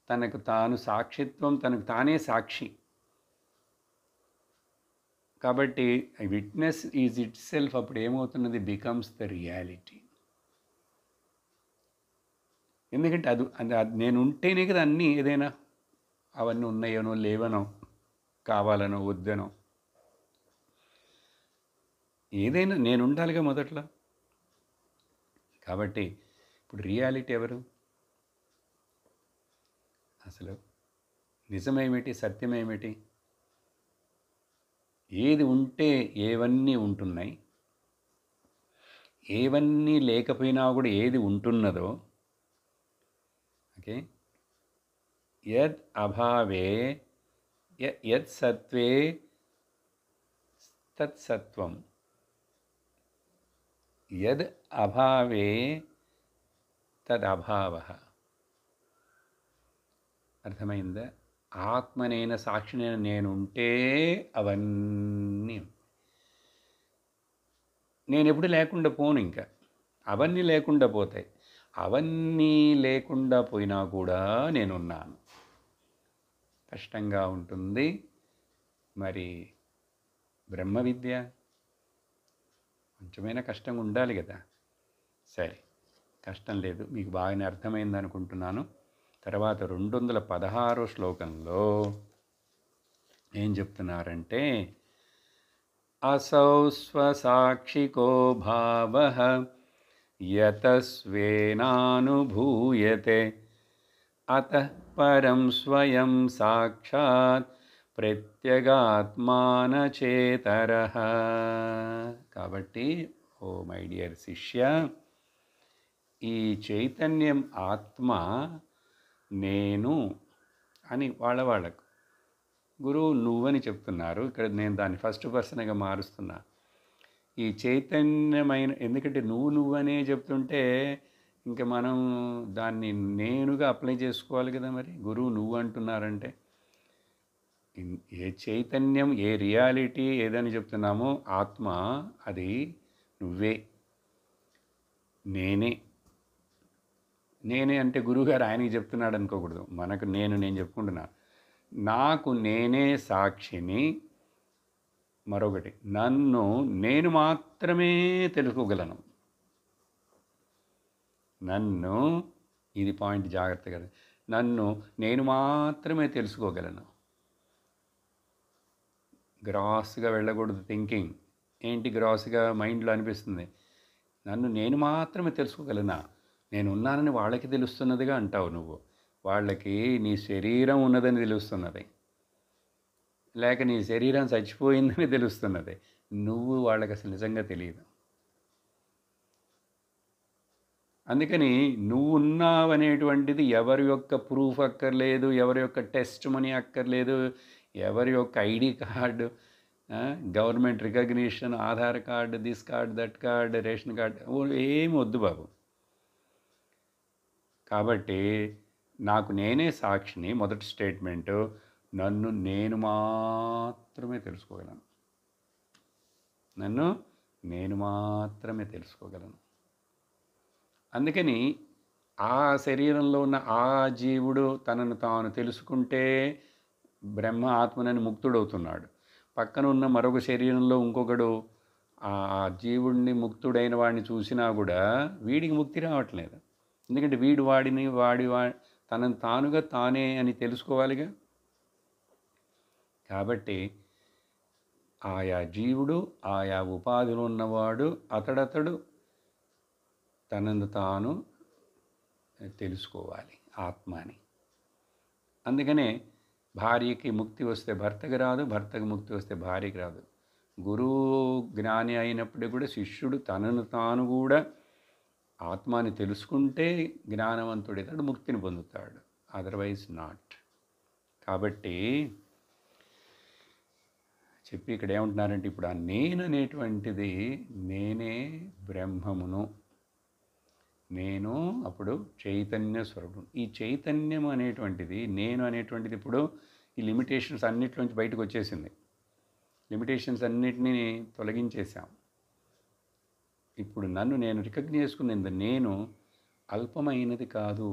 తనకు తాను సాక్షిత్వం, తనకు తానే సాక్షి. కాబట్టి విట్నెస్ ఈజ్ ఇట్ సెల్ఫ్ అప్పుడు ఏమవుతున్నది? Becomes the reality. ఎందుకంటే అది నేను ఉంటేనే కదా అన్నీ, ఏదైనా అవన్నీ ఉన్నాయనో లేవనో కావాలనో వద్దనో ఏదైనా నేను ఉండాలిగా మొదట్లో. కాబట్టి ఇప్పుడు రియాలిటీ ఎవరు? అసలు నిజమేమిటి, సత్యమేమిటి? ఏది ఉంటే ఏవన్నీ ఉంటున్నాయి, ఏవన్నీ లేకపోయినా కూడా ఏది ఉంటున్నదో, ఓకే, యద్ అభావే యద్ సత్వే తత్ సత్వం, యద్ అభావే తద్ అభావః. అర్థమైందా? ఆత్మనైన సాక్షినైన నేనుంటే అవన్నీ, నేను ఎప్పుడు లేకుండా పోను, ఇంకా అవన్నీ లేకుండా పోతాయి. అవన్నీ లేకుండా పోయినా కూడా నేనున్నాను. కష్టంగా ఉంటుంది మరి బ్రహ్మ విద్య, కొంచెమైనా కష్టంగా ఉండాలి కదా. సరే, కష్టం లేదు, మీకు బాగానే అర్థమైంది అనుకుంటున్నాను. తర్వాత 216వ శ్లోకంలో ఏం చెప్తున్నారంటే, అసౌ స్వసాక్షికో భావః యతస్వేనానుభూయతే అతః పరం స్వయం సాక్షాత్ ప్రత్యగాత్మానచేతరః. కాబట్టి ఓ మై డియర్ శిష్య, ఈ చైతన్యం ఆత్మ నేను అని వాళ్ళకు గురువు నువ్వని చెప్తున్నారు. ఇక్కడ నేను దాన్ని ఫస్ట్ పర్సన్గా మారుస్తున్నా. ఈ చైతన్యమైన, ఎందుకంటే నువ్వనే చెప్తుంటే ఇంకా మనం దాన్ని నేనుగా అప్లై చేసుకోవాలి కదా. మరి గురువు నువ్వు అంటున్నారంటే ఏ చైతన్యం, ఏ రియాలిటీ ఏదని చెప్తున్నామో ఆత్మ, అది నువ్వే. నేనే అంటే గురువుగారు ఆయనకి చెప్తున్నాడు అనుకోకూడదు. మనకు నేను చెప్పుకుంటున్నా. నాకు నేనే సాక్షిని. మరొకటి, నన్ను నేను మాత్రమే తెలుసుకోగలను. ఇది పాయింట్ జాగ్రత్తగా, నన్ను నేను మాత్రమే తెలుసుకోగలను. గ్రాస్గా వెళ్ళకూడదు థింకింగ్. ఏంటి గ్రాస్గా మైండ్లో అనిపిస్తుంది? నన్ను నేను మాత్రమే తెలుసుకోగలనా? నేనున్నానని వాళ్ళకి తెలుస్తున్నదిగా అంటావు నువ్వు. వాళ్ళకి నీ శరీరం ఉన్నదని తెలుస్తున్నది, లేక నీ శరీరం చచ్చిపోయిందని తెలుస్తున్నది. నువ్వు వాళ్ళకి అసలు నిజంగా తెలియదు. అందుకని నువ్వు ఉన్నావనేటువంటిది ఎవరి యొక్క ప్రూఫ్ అక్కర్లేదు, ఎవరి యొక్క టెస్ట్ మనీ అక్కర్లేదు, ఎవరి యొక్క ID card, government recognition, Aadhaar card, this card, that card, ration card ఏమి వద్దు బాబు. కాబట్టి నాకు నేనే సాక్షిని. మొదటి స్టేట్మెంటు, నన్ను నేను మాత్రమే తెలుసుకోగలను. నన్ను నేను మాత్రమే తెలుసుకోగలను. అందుకని ఆ శరీరంలో ఉన్న ఆ జీవుడు తనను తాను తెలుసుకుంటే బ్రహ్మ ఆత్మనని ముక్తుడవుతున్నాడు. పక్కన ఉన్న మరొక శరీరంలో ఇంకొకడు ఆ జీవుడిని ముక్తుడైన వాడిని చూసినా కూడా వీడికి ముక్తి రావట్లేదు. ఎందుకంటే వీడు వాడిని తనను తానుగా తానే అని తెలుసుకోవాలిగా. కాబట్టి ఆయా జీవుడు, ఆయా ఉపాధిలో ఉన్నవాడు అతడతడు తనను తాను తెలుసుకోవాలి ఆత్మని. అందుకనే భార్యకి ముక్తి వస్తే భర్తకి రాదు, భర్తకి ముక్తి వస్తే భార్యకి రాదు. గురువు జ్ఞాని అయినప్పుడు కూడా శిష్యుడు తనను తాను కూడా ఆత్మని తెలుసుకుంటే జ్ఞానవంతుడైతాడు, ముక్తిని పొందుతాడు. Otherwise not. కాబట్టి చెప్పి ఇక్కడ ఏమంటున్నారంటే, ఇప్పుడు ఆ నేను అనేటువంటిది నేనే బ్రహ్మమును, నేను అప్పుడు చైతన్య స్వరూపం. ఈ చైతన్యం అనేటువంటిది, నేను అనేటువంటిది ఇప్పుడు ఈ లిమిటేషన్స్ అన్నిటిలోంచి బయటకు వచ్చేసింది. లిమిటేషన్స్ అన్నిటినీ తొలగించేశాం. ఇప్పుడు నన్ను నేను రికగ్నైజ్ చేసుకునేది నేను అల్పమైనది కాదు.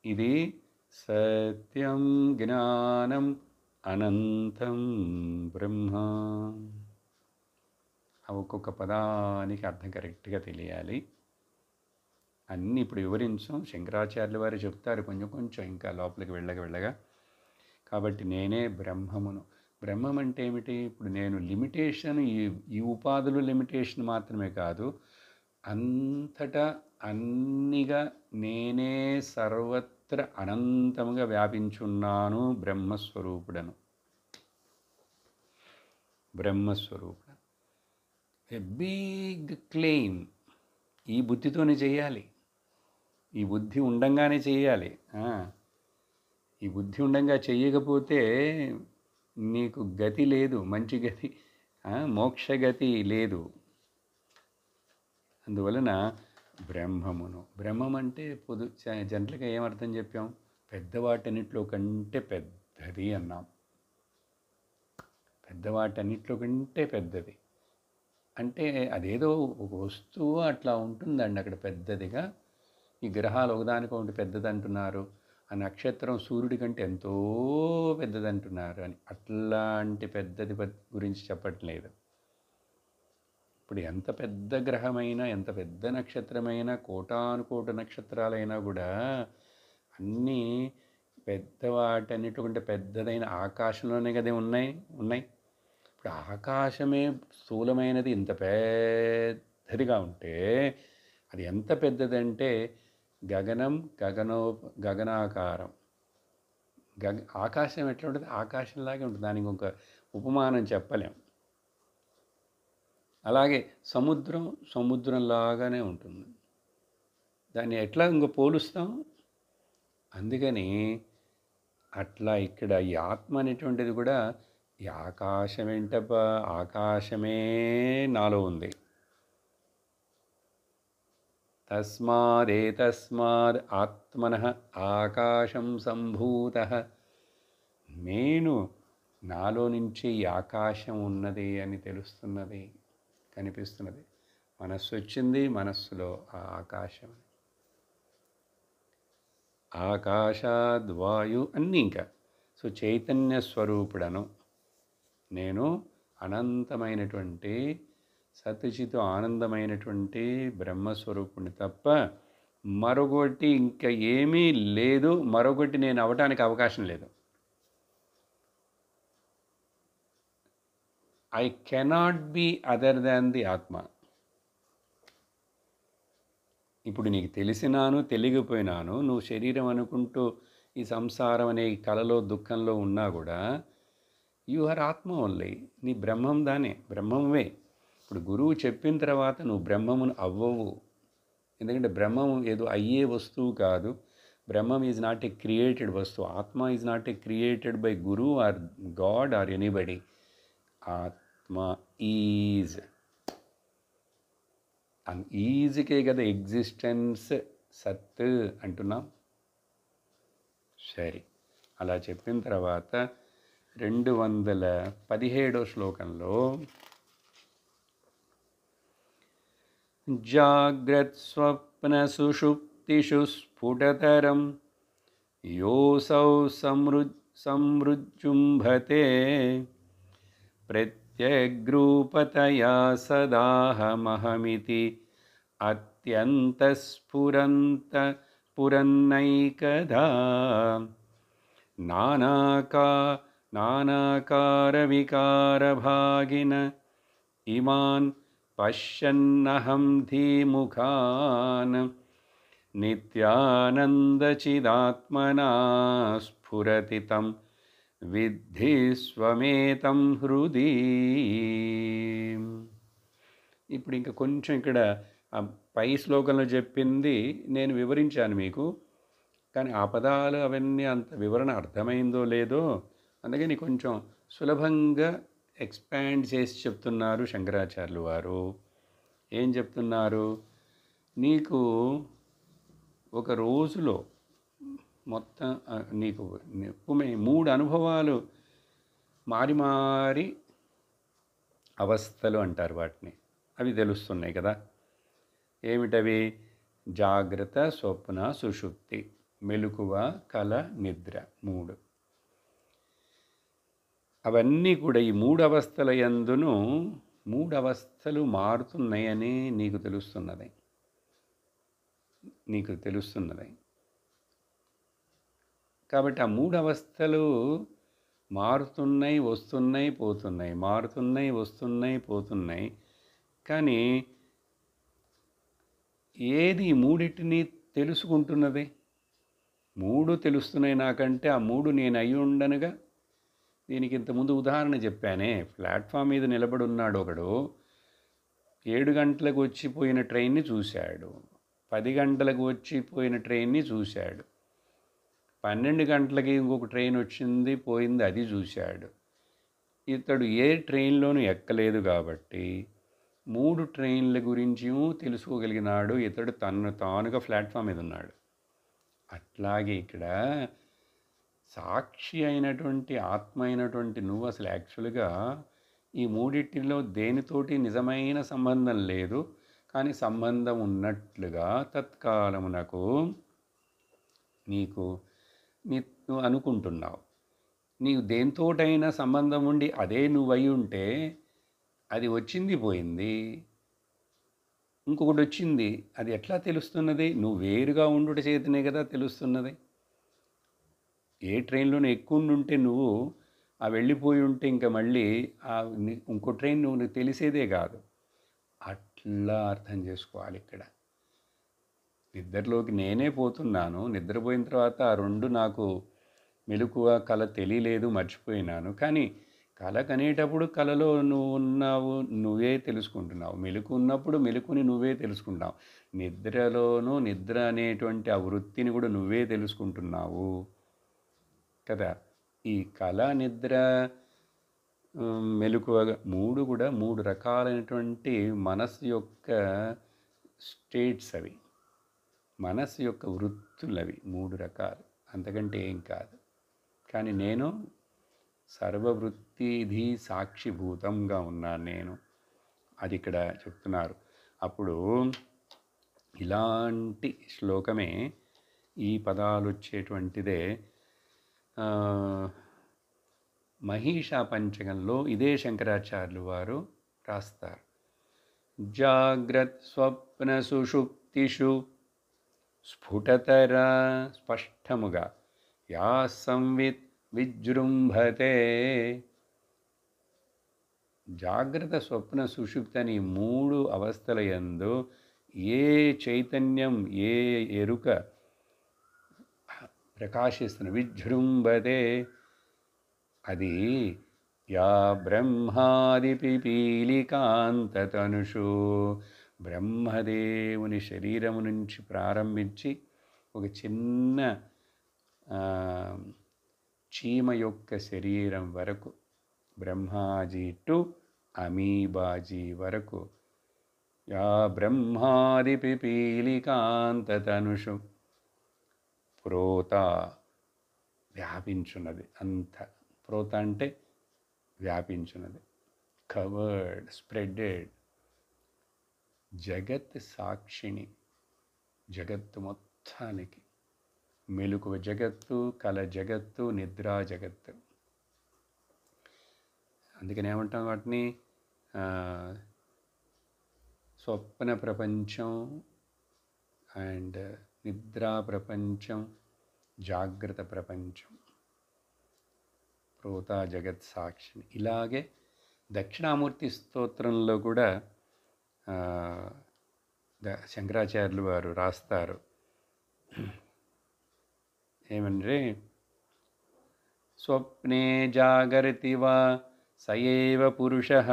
ఇది సత్యం జ్ఞానం అనంతం బ్రహ్మ. ఒక్కొక్క పదానికి అర్థం కరెక్ట్గా తెలియాలి. అన్నీ ఇప్పుడు వివరించాం. శంకరాచార్యుల వారు చెప్తారు కొంచెం కొంచెం ఇంకా లోపలికి వెళ్ళగా. కాబట్టి నేనే బ్రహ్మమును. బ్రహ్మం అంటే ఏమిటి? ఇప్పుడు నేను లిమిటేషన్, ఈ ఉపాధులు లిమిటేషన్ మాత్రమే కాదు, అంతటా అన్నిగా నేనే సర్వత్ర అనంతముగా వ్యాపించున్నాను. బ్రహ్మస్వరూపుడను. A big claim. ఈ బుద్ధితోనే చేయాలి. ఈ బుద్ధి ఉండంగానే చేయాలి. ఈ బుద్ధి ఉండంగా చెయ్యకపోతే నీకు గతి లేదు, మంచి గతి, మోక్షగతి లేదు. అందువలన బ్రహ్మమును. బ్రహ్మం అంటే జనరల్గా ఏమర్థం చెప్పాం? పెద్దవాటన్నిటిలో కంటే పెద్దది అన్నాం. పెద్దవాటన్నిటిలో కంటే పెద్దది అంటే అదేదో ఒక వస్తువు అట్లా ఉంటుందండి అక్కడ పెద్దదిగా. ఈ గ్రహాలు ఒకదానికొకటి పెద్దది అంటున్నారు, ఆ నక్షత్రం సూర్యుడి కంటే ఎంతో పెద్దది అంటున్నారు అని. అట్లాంటి పెద్దది గురించి చెప్పట్లేదు. ఇప్పుడు ఎంత పెద్ద గ్రహమైనా, ఎంత పెద్ద నక్షత్రమైనా, కోటానుకోటి నక్షత్రాలైనా కూడా అన్నీ పెద్దవాటన్నిటికంటే పెద్దదైన ఆకాశంలోనే కదా ఉన్నాయి. ఇప్పుడు ఆకాశమే స్థూలమైనది, ఇంత పెద్దదిగా ఉంటే అది ఎంత పెద్దదంటే గగనాకారం. ఆకాశం ఎట్లా ఉంటుంది? ఆకాశంలాగే ఉంటుంది. దానికి ఒక ఉపమానం చెప్పలేం. అలాగే సముద్రంలాగానే ఉంటుంది. దాన్ని ఎట్లా పోలుస్తాం? అందుకని అట్లా ఇక్కడ ఈ ఆత్మ అనేటువంటిది కూడా ఈ ఆకాశం ఏంటబ్బా, ఆకాశమే నాలో ఉంది. తస్మాత్ ఆత్మనః ఆకాశం సంభూతః. నేను నాలో నుంచి ఈ ఆకాశం ఉన్నది అని తెలుస్తున్నది, కనిపిస్తున్నది. మనస్సు వచ్చింది, మనస్సులో ఆ ఆకాశం. ఆకాశాద్వాయు అన్నీ ఇంకా. సో చైతన్య స్వరూపుడను నేను, అనంతమైనటువంటి సత్చిత్ ఆనందమైనటువంటి బ్రహ్మస్వరూపుణ్ణి తప్ప మరొకటి ఇంకా ఏమీ లేదు. మరొకటి నేను అవటానికి అవకాశం లేదు. I cannot be other than the ఆత్మ. ఇప్పుడు నీకు తెలిసినాను తెలియకపోయినాను నువ్వు శరీరం అనుకుంటూ ఈ సంసారం అనే ఈ కలలో దుఃఖంలో ఉన్నా కూడా యు ఆర్ ఆత్మ ఓన్లీ, నీ బ్రహ్మం దానే, బ్రహ్మమే. ఇప్పుడు గురువు చెప్పిన తర్వాత నువ్వు బ్రహ్మమును అవ్వవు. ఎందుకంటే బ్రహ్మం ఏదో అయ్యే వస్తువు కాదు. బ్రహ్మం ఈజ్ నాట్ ఏ క్రియేటెడ్ వస్తువు. ఆత్మ is not a created by guru or God or anybody. ఆత్మ ఈజ్ ఈజ్కే కదా ఎగ్జిస్టెన్స్, సత్ అంటున్నాం. సరే, అలా చెప్పిన తర్వాత 217వ శ్లోకంలో జాగ్రత్ స్వప్న సుషుప్తిషు స్ఫుటతరం యోసౌ సంమృజుంభతే ప్రత్యగ్రూపతయా సదాహమహమితి అత్యంతఃస్ఫురన్నైకదా నానాకారవికారభాగిన ఇమాన్ పశ్యన్నహం ధీముఖాన్ నిత్యానందచిదాత్మనా స్ఫురతి తం విద్ధి స్వమేతం హృది. ఇప్పుడు ఇంకా కొంచెం ఇక్కడ పై శ్లోకంలో చెప్పింది నేను వివరించాను మీకు, కానీ ఆ పదాలు అవన్నీ అంత వివరణ అర్థమైందో లేదో, అందుకని కొంచెం సులభంగా ఎక్స్పాండ్ చేసి చెప్తున్నారు శంకరాచార్యులు వారు. ఏం చెప్తున్నారు? నీకు ఒక రోజులో మొత్తం నీకు 3 అనుభవాలు మారి మారి అవస్థలు అంటారు వాటిని, అవి తెలుస్తున్నాయి కదా. ఏమిటవి? జాగ్రత్త, స్వప్న, సుషుప్తి, మెలకువ, కల, నిద్ర, 3. అవన్నీ కూడా ఈ 3 అవస్థల యందును 3 అవస్థలు మారుతున్నాయని నీకు తెలుస్తున్నది. కాబట్టి ఆ 3 అవస్థలు మారుతున్నాయి, వస్తున్నాయి, పోతున్నాయి, మారుతున్నాయి, వస్తున్నాయి, పోతున్నాయి. కానీ ఏది ఈ 3టిని తెలుసుకుంటున్నది? 3 తెలుస్తున్నాయి నాకంటే ఆ 3 నేను అయి ఉండనుగా. దీనికి ఇంతకుముందు ఉదాహరణ చెప్పానే. ప్లాట్ఫామ్ మీద నిలబడి ఉన్నాడు ఒకడు, 7 గంటలకు వచ్చిపోయిన ట్రైన్ని చూశాడు, 10 గంటలకు వచ్చిపోయిన ట్రైన్ని చూశాడు, 12 గంటలకి ఇంకొక ట్రైన్ వచ్చింది పోయింది అది చూశాడు. ఇతడు ఏ ట్రైన్లోనూ ఎక్కలేదు కాబట్టి 3 ట్రైన్ల గురించి తెలుసుకోగలిగినాడు. ఇతడు తానుగా ప్లాట్ఫామ్ మీద ఉన్నాడు. అట్లాగే ఇక్కడ సాక్షి అయినటువంటి ఆత్మ అయినటువంటి నువ్వు అసలు యాక్చువల్గా ఈ 3టిలో దేనితోటి నిజమైన సంబంధం లేదు, కానీ సంబంధం ఉన్నట్లుగా తత్కాలమునకు నువ్వు అనుకుంటున్నావు. నీకు దేనితోటైనా సంబంధం ఉండి అదే నువ్వై ఉంటే అది వచ్చింది పోయింది, ఇంకొకటి వచ్చింది, అది ఎట్లా తెలుస్తున్నది? నువ్వు వేరుగా ఉండుట చేతనే కదా తెలుస్తున్నది. ఏ ట్రైన్లోనే ఎక్కువ ఉంటే నువ్వు ఆ వెళ్ళిపోయి ఉంటే ఇంకా మళ్ళీ ఇంకో ట్రైన్ నువ్వు తెలిసేదే కాదు. అట్లా అర్థం చేసుకోవాలి. ఇక్కడ నిద్రలోకి నేనే పోతున్నాను, నిద్రపోయిన తర్వాత ఆ 2 నాకు మెలకువ కల తెలియలేదు, మర్చిపోయినాను. కానీ కల కనేటప్పుడు కలలో నువ్వు ఉన్నావు, నువ్వే తెలుసుకుంటున్నావు. మెలకు ఉన్నప్పుడు మెలకుని నువ్వే తెలుసుకుంటావు. నిద్రలోనూ నిద్ర అనేటువంటి ఆ వృత్తిని కూడా నువ్వే తెలుసుకుంటున్నావు కదా. ఈ కళ, నిద్ర, మెలకువ 3 కూడా 3 రకాలైనటువంటి మనస్సు యొక్క స్టేట్స్ అవి, మనస్సు యొక్క వృత్తులు అవి 3 రకాలు, అంతకంటే ఏం కాదు. కానీ నేను సర్వవృత్తిధి సాక్షిభూతంగా ఉన్నాను నేను, అది ఇక్కడ చెప్తున్నారు. అప్పుడు ఇలాంటి శ్లోకమే, ఈ పదాలు వచ్చేటువంటిదే మహిషా పంచకంలో ఇదే శంకరాచార్యులు వారు రాస్తారు. జాగ్రత్ స్వప్న సుషుప్తిషు స్ఫుటతర, స్పష్టముగా, యా సంవిత్ విజృంభతే. జాగ్రత్త, స్వప్న, సుషుప్తి అని 3 అవస్థల యందు ఏ చైతన్యం, ఏ ఎరుక ప్రకాశిస్తున్న విజృంభతే, అది యా బ్రహ్మాది పిపీలికాంతతనుషు, బ్రహ్మదేవుని శరీరము నుంచి ప్రారంభించి ఒక చిన్న చీమ యొక్క శరీరం వరకు, బ్రహ్మాజీ టు అమీబాజీ వరకు, యా బ్రహ్మాది పిపీలికాంతతనుషు ప్రోత వ్యాపించున్నది. అంత ప్రోత అంటే వ్యాపించున్నది, కవర్డ్, స్ప్రెడెడ్. జగత్ సాక్షిణి, జగత్తు మొత్తానికి, మెలకువ జగత్తు, కల జగత్తు, నిద్రా జగత్తు. అందుకని ఏమంటాం వాటిని? స్వప్న ప్రపంచం అండ్ నిద్రా ప్రపంచం, జాగ్రత్త ప్రపంచం, ప్రోత జగత్ సాక్షిని. ఇలాగే దక్షిణామూర్తి స్తోత్రంలో కూడా శంకరాచార్యులు వారు రాస్తారు ఏమంటే, స్వప్నే జాగర్తి వా సయేవ పురుషః,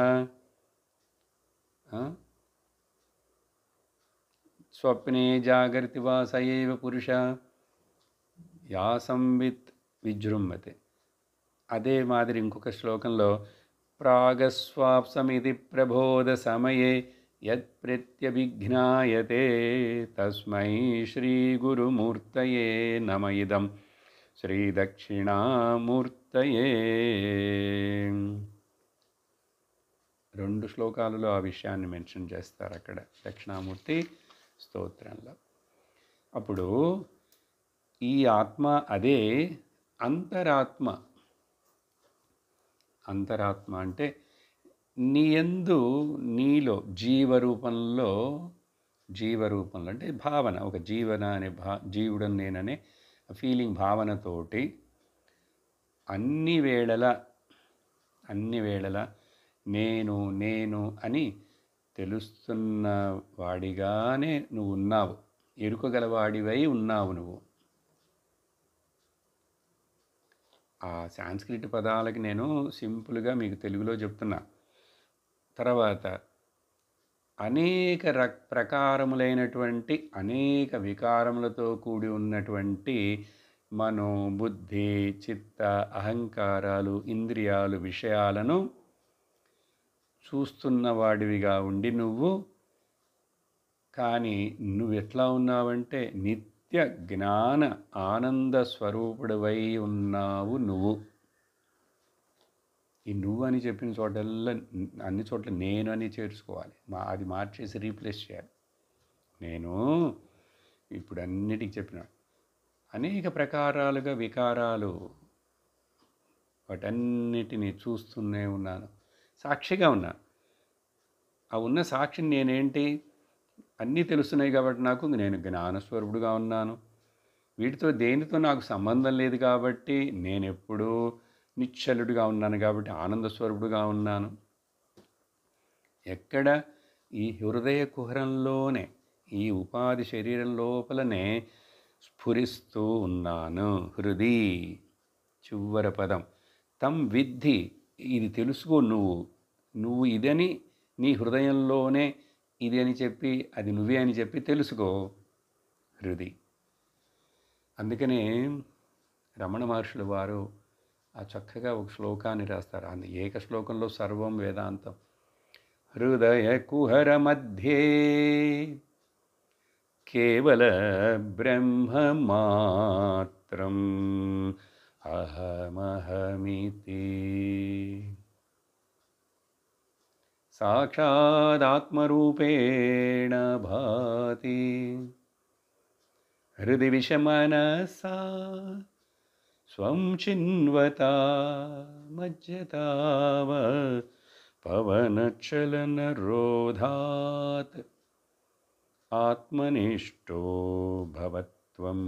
స్వప్నే జాగర్తి వా సయేవ పురుషః యా సంవిత్ విజృంభతే. అదే మాదిరి ఇంకొక శ్లోకంలో, ప్రాగస్వాప్సమితి ప్రబోధ సమయే యత్ ప్రత్యభిజ్ఞాయతే తస్మై శ్రీ గురుమూర్తయే నమ ఇదం శ్రీ దక్షిణామూర్తయే. 2 శ్లోకాలలో ఆ విషయాన్ని మెన్షన్ చేస్తారు అక్కడ దక్షిణామూర్తి స్తోత్రంలో. అప్పుడు ఈ ఆత్మ అదే అంతరాత్మ. అంతరాత్మ అంటే నీయందు, నీలో జీవరూపంలో అంటే భావన, ఒక జీవన అనే జీవుడు నేననే ఫీలింగ్, భావనతోటి అన్ని వేళల నేను అని తెలుస్తున్న వాడిగానే నువ్వు ఉన్నావు, ఎరుకగలవాడివై ఉన్నావు నువ్వు. ఆ సాంస్క్రిట్ పదాలకి నేను సింపుల్గా మీకు తెలుగులో చెప్తున్నా. తర్వాత అనేక ప్రకారములైనటువంటి అనేక వికారములతో కూడి ఉన్నటువంటి మనో, బుద్ధి, చిత్త, అహంకారాలు, ఇంద్రియాలు, విషయాలను చూస్తున్నవాడివిగా ఉండి నువ్వు, కానీ నువ్వెట్లా ఉన్నావంటే నిత్య జ్ఞాన ఆనంద స్వరూపుడివై ఉన్నావు నువ్వు. ఈ నువ్వు అని చెప్పిన చోటల్లో అన్ని చోట్ల నేను అని చేర్చుకోవాలి, అది మార్చేసి రీప్లేస్ చేయాలి. నేను ఇప్పుడు అన్నిటికీ చెప్పిన అనేక ప్రకారాలుగా వికారాలు, వాటన్నిటినీ చూస్తూనే ఉన్నాను, సాక్షిగా ఉన్నా. ఆ ఉన్న సాక్షిని నేనేంటి? అన్నీ తెలుస్తున్నాయి కాబట్టి నాకు, నేను జ్ఞానస్వరూపుడుగా ఉన్నాను. వీటితో దేనితో నాకు సంబంధం లేదు కాబట్టి నేను ఎప్పుడూ నిశ్చలుడిగా ఉన్నాను కాబట్టి ఆనంద స్వరూపుడుగా ఉన్నాను. ఎక్కడ? ఈ హృదయ కుహరంలోనే, ఈ ఉపాధి శరీరం లోపలనే స్ఫురిస్తూ ఉన్నాను. హృది చివర పదం. తం విద్ధి, ఇది తెలుసుకో నువ్వు ఇదని నీ హృదయంలోనే ఇది అని చెప్పి, అది నువ్వే అని చెప్పి తెలుసుకో. హృది. అందుకనే రమణ మహర్షుల వారు ఆ చక్కగా ఒక శ్లోకాన్ని రాస్తారు. అందు ఏక శ్లోకంలో సర్వం వేదాంతం. హృదయ కుహర మధ్యే కేవల బ్రహ్మ మాత్రం అహమహమితి సాక్షాదాత్మరూపేణ భాతి హృది విషమనసా స్వం చిన్వతా మజ్జతావ పవనచలన రోధాత్ ఆత్మనిష్టో భవత్వం.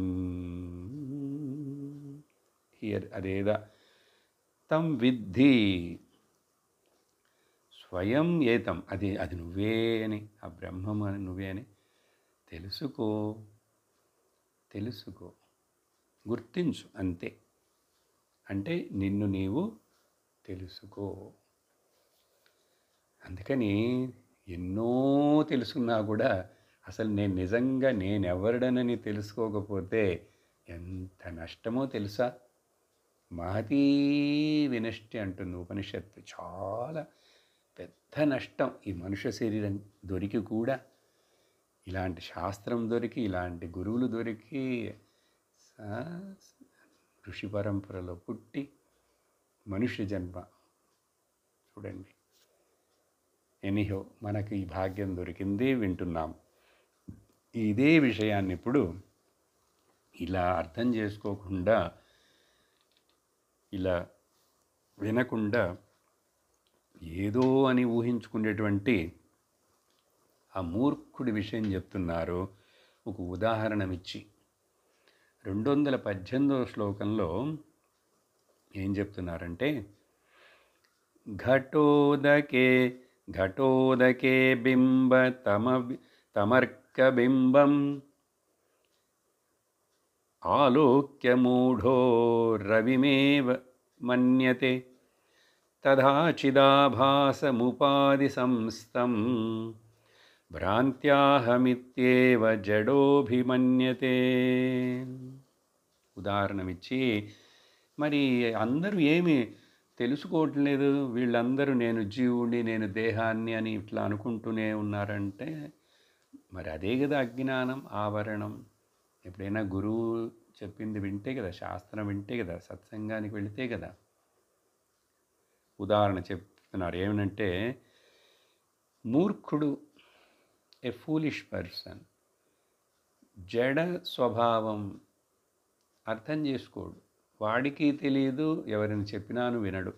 హియర్ అదేదా తం విద్ధి స్వయం ఏతం, అది నువ్వే అని, ఆ బ్రహ్మం అని నువ్వే అని తెలుసుకో, తెలుసుకో, గుర్తించు అంతే. అంటే నిన్ను నీవు తెలుసుకో. అందుకని ఎన్నో తెలుసుకున్నా కూడా అసలు నేను నిజంగా నేనెవరిడనని తెలుసుకోకపోతే ఎంత నష్టమో తెలుసా. మహతీ వినష్టి అంటుంది ఉపనిషత్తు. చాలా పెద్ద నష్టం ఈ మనుష్య శరీరం దొరికి కూడా, ఇలాంటి శాస్త్రం దొరికి, ఇలాంటి గురువులు దొరికి, ఋషి పరంపరలో పుట్టి మనుష్య జన్మ చూడండి. ఎనీహో మనకి ఈ భాగ్యం దొరికింది, వింటున్నాం. ఇదే విషయాన్ని ఇప్పుడు ఇలా అర్థం చేసుకోకుండా, ఇలా వినకుండా ఏదో అని ఊహించుకునేటువంటి ఆ మూర్ఖుడి విషయం చెప్తున్నారు ఒక ఉదాహరణమిచ్చి. 218వ శ్లోకంలో ఏం చెప్తున్నారంటే, ఘటోదకే బింబ తమర్కబింబం ఆలోక్య మూఢో రవిమేవ మన్యతే తథా చిదాభాసముపాధి సంస్థం భ్రాంత్యాహమిత్యేవ జడోభిమన్యతే. ఉదాహరణమిచ్చి, మరి అందరూ ఏమి తెలుసుకోవటం లేదు, వీళ్ళందరూ నేను జీవుడిని, నేను దేహాన్ని అని ఇట్లా అనుకుంటూనే ఉన్నారంటే, మరి అదే కదా అజ్ఞానం, ఆవరణం. ఎప్పుడైనా గురువు చెప్పింది వింటే కదా, శాస్త్రం వింటే కదా, సత్సంగానికి వెళితే కదా. ఉదాహరణ చెప్తున్నారు ఏమనంటే, మూర్ఖుడు, ఏ ఫూలిష్ పర్సన్, జడ స్వభావం, అర్థం చేసుకోడు, వాడికి తెలియదు, ఎవరిని చెప్పినాను వినడు.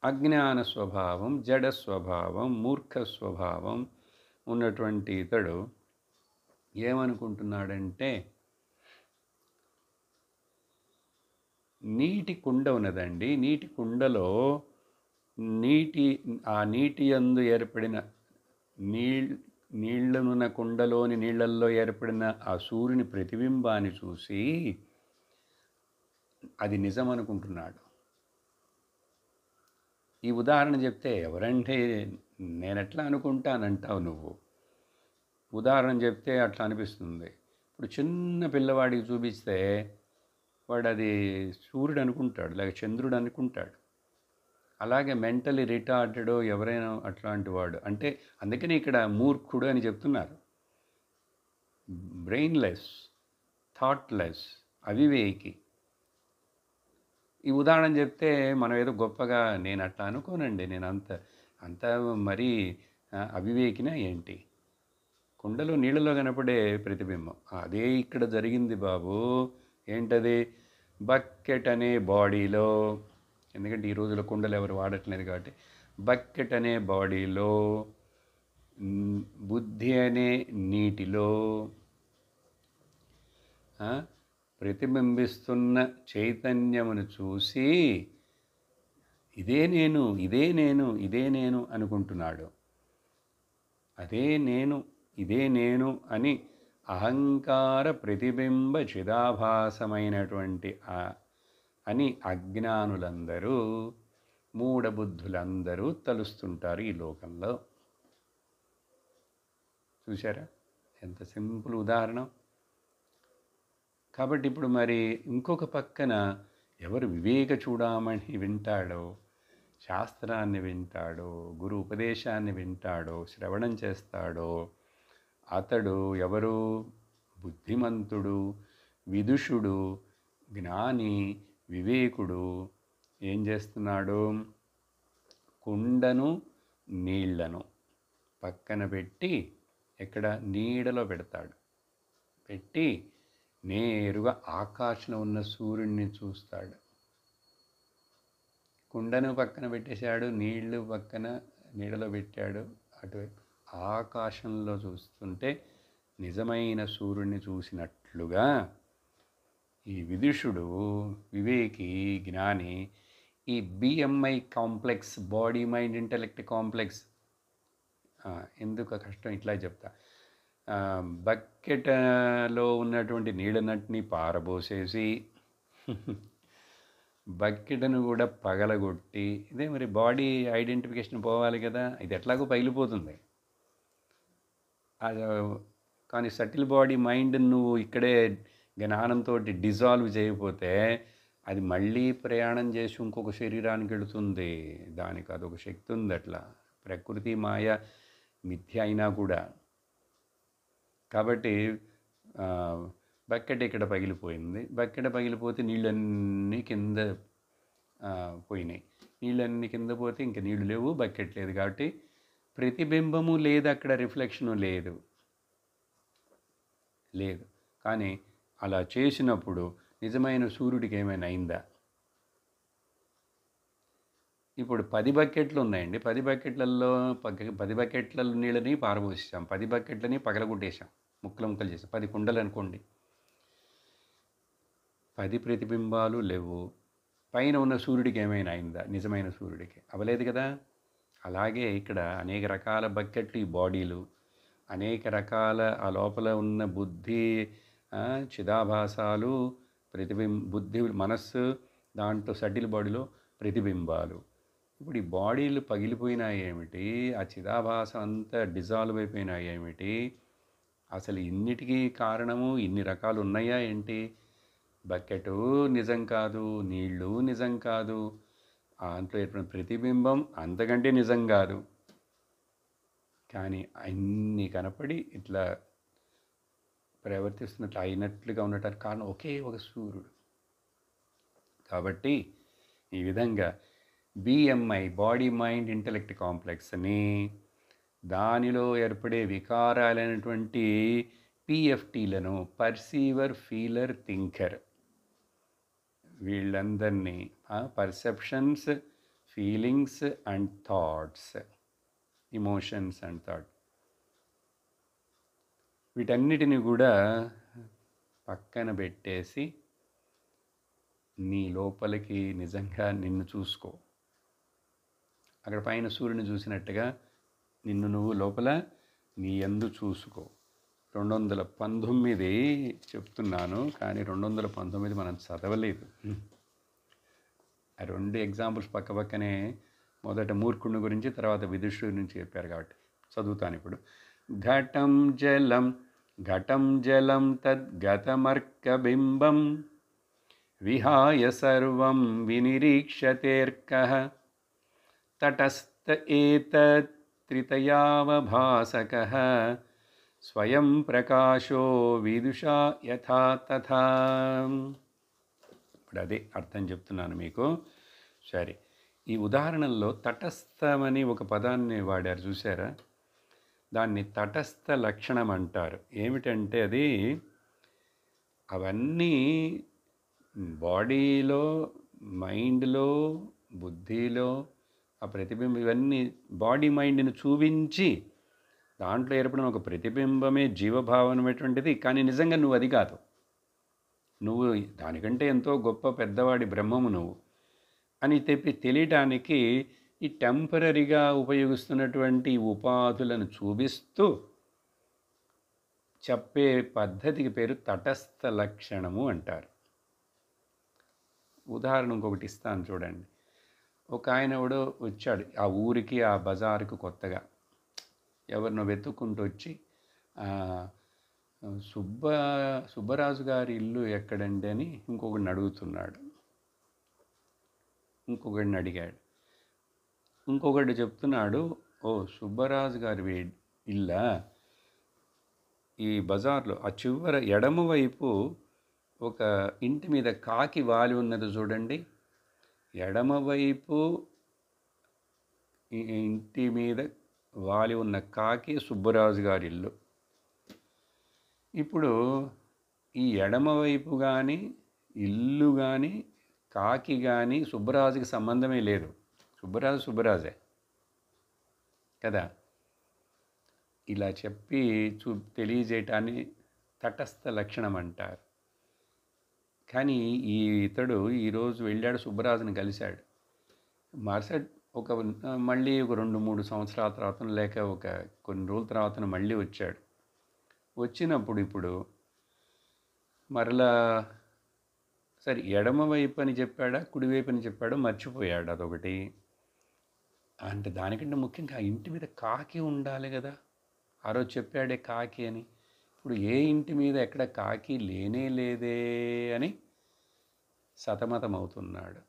అజ్ఞాన స్వభావం, జడ స్వభావం, మూర్ఖ స్వభావం ఉన్నటువంటి ఇతడు ఏమనుకుంటున్నాడంటే, నీటి కుండ ఉన్నదండి, నీటి కుండలో ఆ నీటి యందు ఏర్పడిన నీళ్ళనున్న కుండలోని నీళ్ళల్లో ఏర్పడిన ఆ సూర్యుని ప్రతిబింబాన్ని చూసి అది నిజం అనుకుంటున్నాడు. ఈ ఉదాహరణ చెప్తే, ఎవరంటే నేనెట్లా అనుకుంటానంటావు నువ్వు. ఉదాహరణ చెప్తే అట్లా అనిపిస్తుంది. ఇప్పుడు చిన్న పిల్లవాడికి చూపిస్తే వాడు అది సూర్యుడు అనుకుంటాడు, లేక చంద్రుడు అనుకుంటాడు. అలాగే మెంటలీ రిటార్డెడ్ ఎవరైనా అట్లాంటి వాడు అంటే, అందుకని ఇక్కడ మూర్ఖుడు అని చెప్తున్నారు. బ్రెయిన్లెస్, థాట్లెస్, అవివేకి. ఈ ఉదాహరణ చెప్తే మనం ఏదో గొప్పగా, నేను అట్లా అనుకోనండి, నేను అంత మరీ అవివేకినా ఏంటి. కుండలో నీళ్ళలో కనపడే ప్రతిబింబం అదే ఇక్కడ జరిగింది బాబు. ఏంటది? బకెట్ అనే బాడీలో, ఎందుకంటే ఈ రోజుల్లో కుండలు ఎవరు వాడట్లేదు కాబట్టి, బకెట్ అనే బాడీలో, బుద్ధి అనే నీటిలో ప్రతిబింబిస్తున్న చైతన్యమును చూసి ఇదే నేను, ఇదే నేను, ఇదే నేను అనుకుంటున్నాడు. అదే నేను, ఇదే నేను అని అహంకార ప్రతిబింబ చిదాభాసమైనటువంటి అని అజ్ఞానులందరూ, మూఢబుద్ధులందరూ తలుస్తుంటారు ఈ లోకంలో. చూశారా ఎంత సింపుల్ ఉదాహరణ. కాబట్టి ఇప్పుడు మరి ఇంకొక పక్కన ఎవరు వివేక చూడమని వింటాడో, శాస్త్రాన్ని వింటాడో, గురు ఉపదేశాన్ని వింటాడో, శ్రవణం చేస్తాడో, అతడు ఎవరు? బుద్ధిమంతుడు, విదుషుడు, జ్ఞాని, వివేకుడు. ఏం చేస్తున్నాడు? కుండను, నీళ్లను పక్కన పెట్టి, ఎక్కడ? నీడలో పెడతాడు. పెట్టి నేరుగా ఆకాశంలో ఉన్న సూర్యుడిని చూస్తాడు. కుండను పక్కన పెట్టేశాడు, నీళ్లు పక్కన నీడలో పెట్టాడు. అటువైపు ఆకాశంలో చూస్తుంటే నిజమైన సూర్యుడిని చూసినట్లుగా ఈ విదుషుడు, వివేకి, జ్ఞాని ఈ BMI complex, body mind intellect complex, ఎందుకు కష్టం ఇట్లా చెప్తా, బకెట్లో ఉన్నటువంటి నీళ్ళన్నిటినీ పారబోసేసి బకెట్ను కూడా పగలగొట్టి, ఇదే మరి బాడీ ఐడెంటిఫికేషన్ పోవాలి కదా, ఇది ఎట్లాగో పగిలిపోతుంది. అది కానీ సటిల్ బాడీ మైండ్ నువ్వు ఇక్కడే జ్ఞానంతో డిజాల్వ్ చేయకపోతే అది మళ్ళీ ప్రయాణం చేసి ఇంకొక శరీరానికి వెళుతుంది. దానికి అదొక శక్తి ఉంది అట్లా. ప్రకృతి మాయ మిథ్య అయినా కూడా. కాబట్టి బకెట్ ఇక్కడ పగిలిపోయింది. బకెట్ పగిలిపోతే నీళ్ళన్నీ కింద పోయినాయి. నీళ్ళన్నీ కింద పోతే ఇంక నీళ్ళు లేవు, బకెట్ లేదు. కాబట్టి ప్రతిబింబము లేదు, అక్కడ రిఫ్లెక్షను లేదు. కానీ అలా చేసినప్పుడు నిజమైన సూర్యుడికి ఏమైనా అయిందా? ఇప్పుడు 10 బకెట్లు ఉన్నాయండి. 10 బకెట్లలో 10 బకెట్ల నీళ్ళని పారబోసాం, 10 బకెట్లని పగలగొట్టేసాం, ముక్కలు చేసాం. 10 కుండలు అనుకోండి. 10 ప్రతిబింబాలు లేవు. పైన ఉన్న సూర్యుడికి ఏమైనా అయిందా? నిజమైన సూర్యుడికి అవ్వలేదు కదా. అలాగే ఇక్కడ అనేక రకాల బకెట్లు, ఈ బాడీలు, అనేక రకాల ఆ లోపల ఉన్న బుద్ధి, చిదాభాసాలు, బుద్ధి, మనస్సు, దాంట్లో సటిల్ బాడీలో ప్రతిబింబాలు. ఇప్పుడు ఈ బాడీలు పగిలిపోయినాయి ఏమిటి, ఆ చిదాభాస అంతా డిజాల్వ్ అయిపోయినాయి ఏమిటి, అసలు ఇన్నిటికీ కారణము ఇన్ని రకాలు ఉన్నాయా ఏంటి? బకెటు నిజం కాదు, నీళ్ళు నిజం కాదు, దాంట్లో ఏర్పడిన ప్రతిబింబం అంతకంటే నిజం కాదు. కానీ అన్నీ కనపడి ఇట్లా ప్రవర్తిస్తున్నట్లు అయినట్లుగా ఉండటానికి కారణం ఒకే ఒక సూర్యుడు. కాబట్టి ఈ విధంగా బిఎంఐ, బాడీ మైండ్ ఇంటెలెక్ట్ కాంప్లెక్స్ని, దానిలో ఏర్పడే వికారాలైనటువంటి పిఎఫ్టీలను, పర్సీవర్, ఫీలర్, థింకర్, వీళ్ళందరినీ, perceptions, feelings and thoughts, emotions and thought, వీటన్నిటిని కూడా పక్కన పెట్టేసి నీ లోపలికి నిజంగా నిన్ను చూసుకో. అక్కడ పైన సూర్యుని చూసినట్టుగా నిన్ను నువ్వు లోపల నీ యందు చూసుకో. 219 చెప్తున్నాను, కానీ 219 మనం చదవలేదు. ఆ 2 ఎగ్జాంపుల్స్ పక్కనే, మొదట మూర్ఖుని గురించి, తర్వాత విదుషుడి గురించి చెప్పారు. కాబట్టి చదువుతాను ఇప్పుడు. ఘటం జలం తద్గతమర్కబింబం విహాయ సర్వం వినిరీక్షతేర్కః తటస్థ ఏతత్ త్రితయావభాసకః స్వయం ప్రకాశో విదుషా యథా తథా. ఇప్పుడు అదే అర్థం చెప్తున్నాను మీకు. సరే, ఈ ఉదాహరణలో తటస్థమని ఒక పదాన్ని వాడారు, చూసారా? దాన్ని తటస్థ లక్షణం అంటారు. ఏమిటంటే అది అవన్నీ బాడీలో, మైండ్లో, బుద్ధిలో ఆ ప్రతిబింబం, ఇవన్నీ బాడీ మైండ్ని చూపించి దాంట్లో ఏర్పడిన ఒక ప్రతిబింబమే జీవభావనమైనటువంటిది. కానీ నిజంగా నువ్వు అది కాదు. నువ్వు దానికంటే ఎంతో గొప్ప పెద్దవాడి బ్రహ్మము నువ్వు అని తెలియటానికి ఈ టెంపరీగా ఉపయోగిస్తున్నటువంటి ఉపాధులను చూపిస్తూ చెప్పే పద్ధతికి పేరు తటస్థ లక్షణము అంటారు. ఉదాహరణ ఇంకొకటి ఇస్తాను చూడండి. ఒక ఆయన ఎవడో వచ్చాడు ఆ ఊరికి, ఆ బజారుకు కొత్తగా. ఎవరినో వెతుక్కుంటూ వచ్చి సుబ్బరాజు గారి ఇల్లు ఎక్కడండి అని ఇంకొకడిని అడుగుతున్నాడు. ఇంకొకడిని అడిగాడు. ఇంకొకటి చెప్తున్నాడు, ఓ సుబ్బరాజు గారి ఇల్లా, ఈ బజార్లో ఆ చివర ఎడమవైపు ఒక ఇంటి మీద కాకి వాలి ఉన్నది చూడండి. ఎడమవైపు ఇంటి మీద వాలి ఉన్న కాకి సుబ్బరాజు గారి ఇల్లు. ఇప్పుడు ఈ ఎడమవైపు కానీ, ఇల్లు కానీ, కాకి కానీ సుబ్బరాజుకి సంబంధమే లేదు. సుబ్బరాజే కదా. ఇలా చెప్పి తెలియజేయటాన్ని తటస్థ లక్షణం అంటారు. కానీ ఇతడు ఈరోజు వెళ్ళాడు, సుబ్బరాజుని కలిశాడు. మళ్ళీ ఒక 2-3 సంవత్సరాల తర్వాత, లేక ఒక కొన్ని రోజుల తర్వాత మళ్ళీ వచ్చాడు. వచ్చినప్పుడు ఇప్పుడు మరలా సరే ఎడమ వైపు అని చెప్పాడా కుడివైపు అని చెప్పాడో మర్చిపోయాడు, అదొకటి. అంటే దానికంటే ముఖ్యంగా ఆ ఇంటి మీద కాకి ఉండాలి కదా. ఆ రోజు చెప్పాడే కాకి అని. ఇప్పుడు ఏ ఇంటి మీద ఎక్కడ కాకి లేనే లేదే అని సతమతం అవుతున్నాడు.